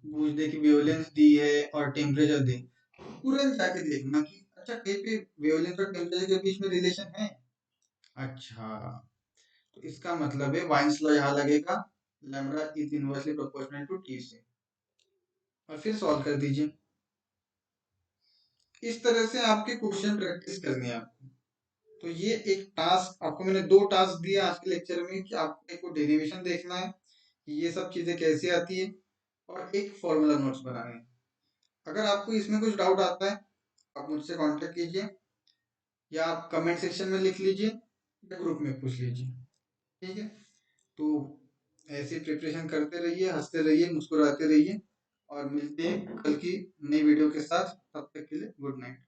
पूछ दे कि वेवलेंथ दी है और टेम्परेचर दे, तुरंत जाके देखना कि अच्छा कहीं पे वेवलेंथ और टेम्परेचर के बीच में रिलेशन है। अच्छा, तो इसका मतलब है वाइन्स लॉ यहाँ लगेगा, lambda is inversely proportional to T से, और फिर सॉल्व कर दीजिए। इस तरह से आपके क्वेश्चन प्रैक्टिस करनी है आपको। तो ये एक टास्क आपको मैंने 2 टास्क दिया आज के लेक्चर में, कि आपको एक डेरिवेशन देखना है कि ये सब चीजें कैसे आती है, और एक फॉर्मूला नोट्स बनाने हैं। अगर आपको इसमें कुछ डाउट आता है आप मुझसे कांटेक्ट कीजिए, या आप कमेंट सेक्शन में लिख लीजिए, या ग्रुप में पूछ लीजिए। ठीक है, तो ऐसी प्रिपरेशन करते रहिए, हंसते रहिए, मुस्कुराते रहिए, और मिलते हैं कल की नई वीडियो के साथ। तब तक के लिए गुड नाइट।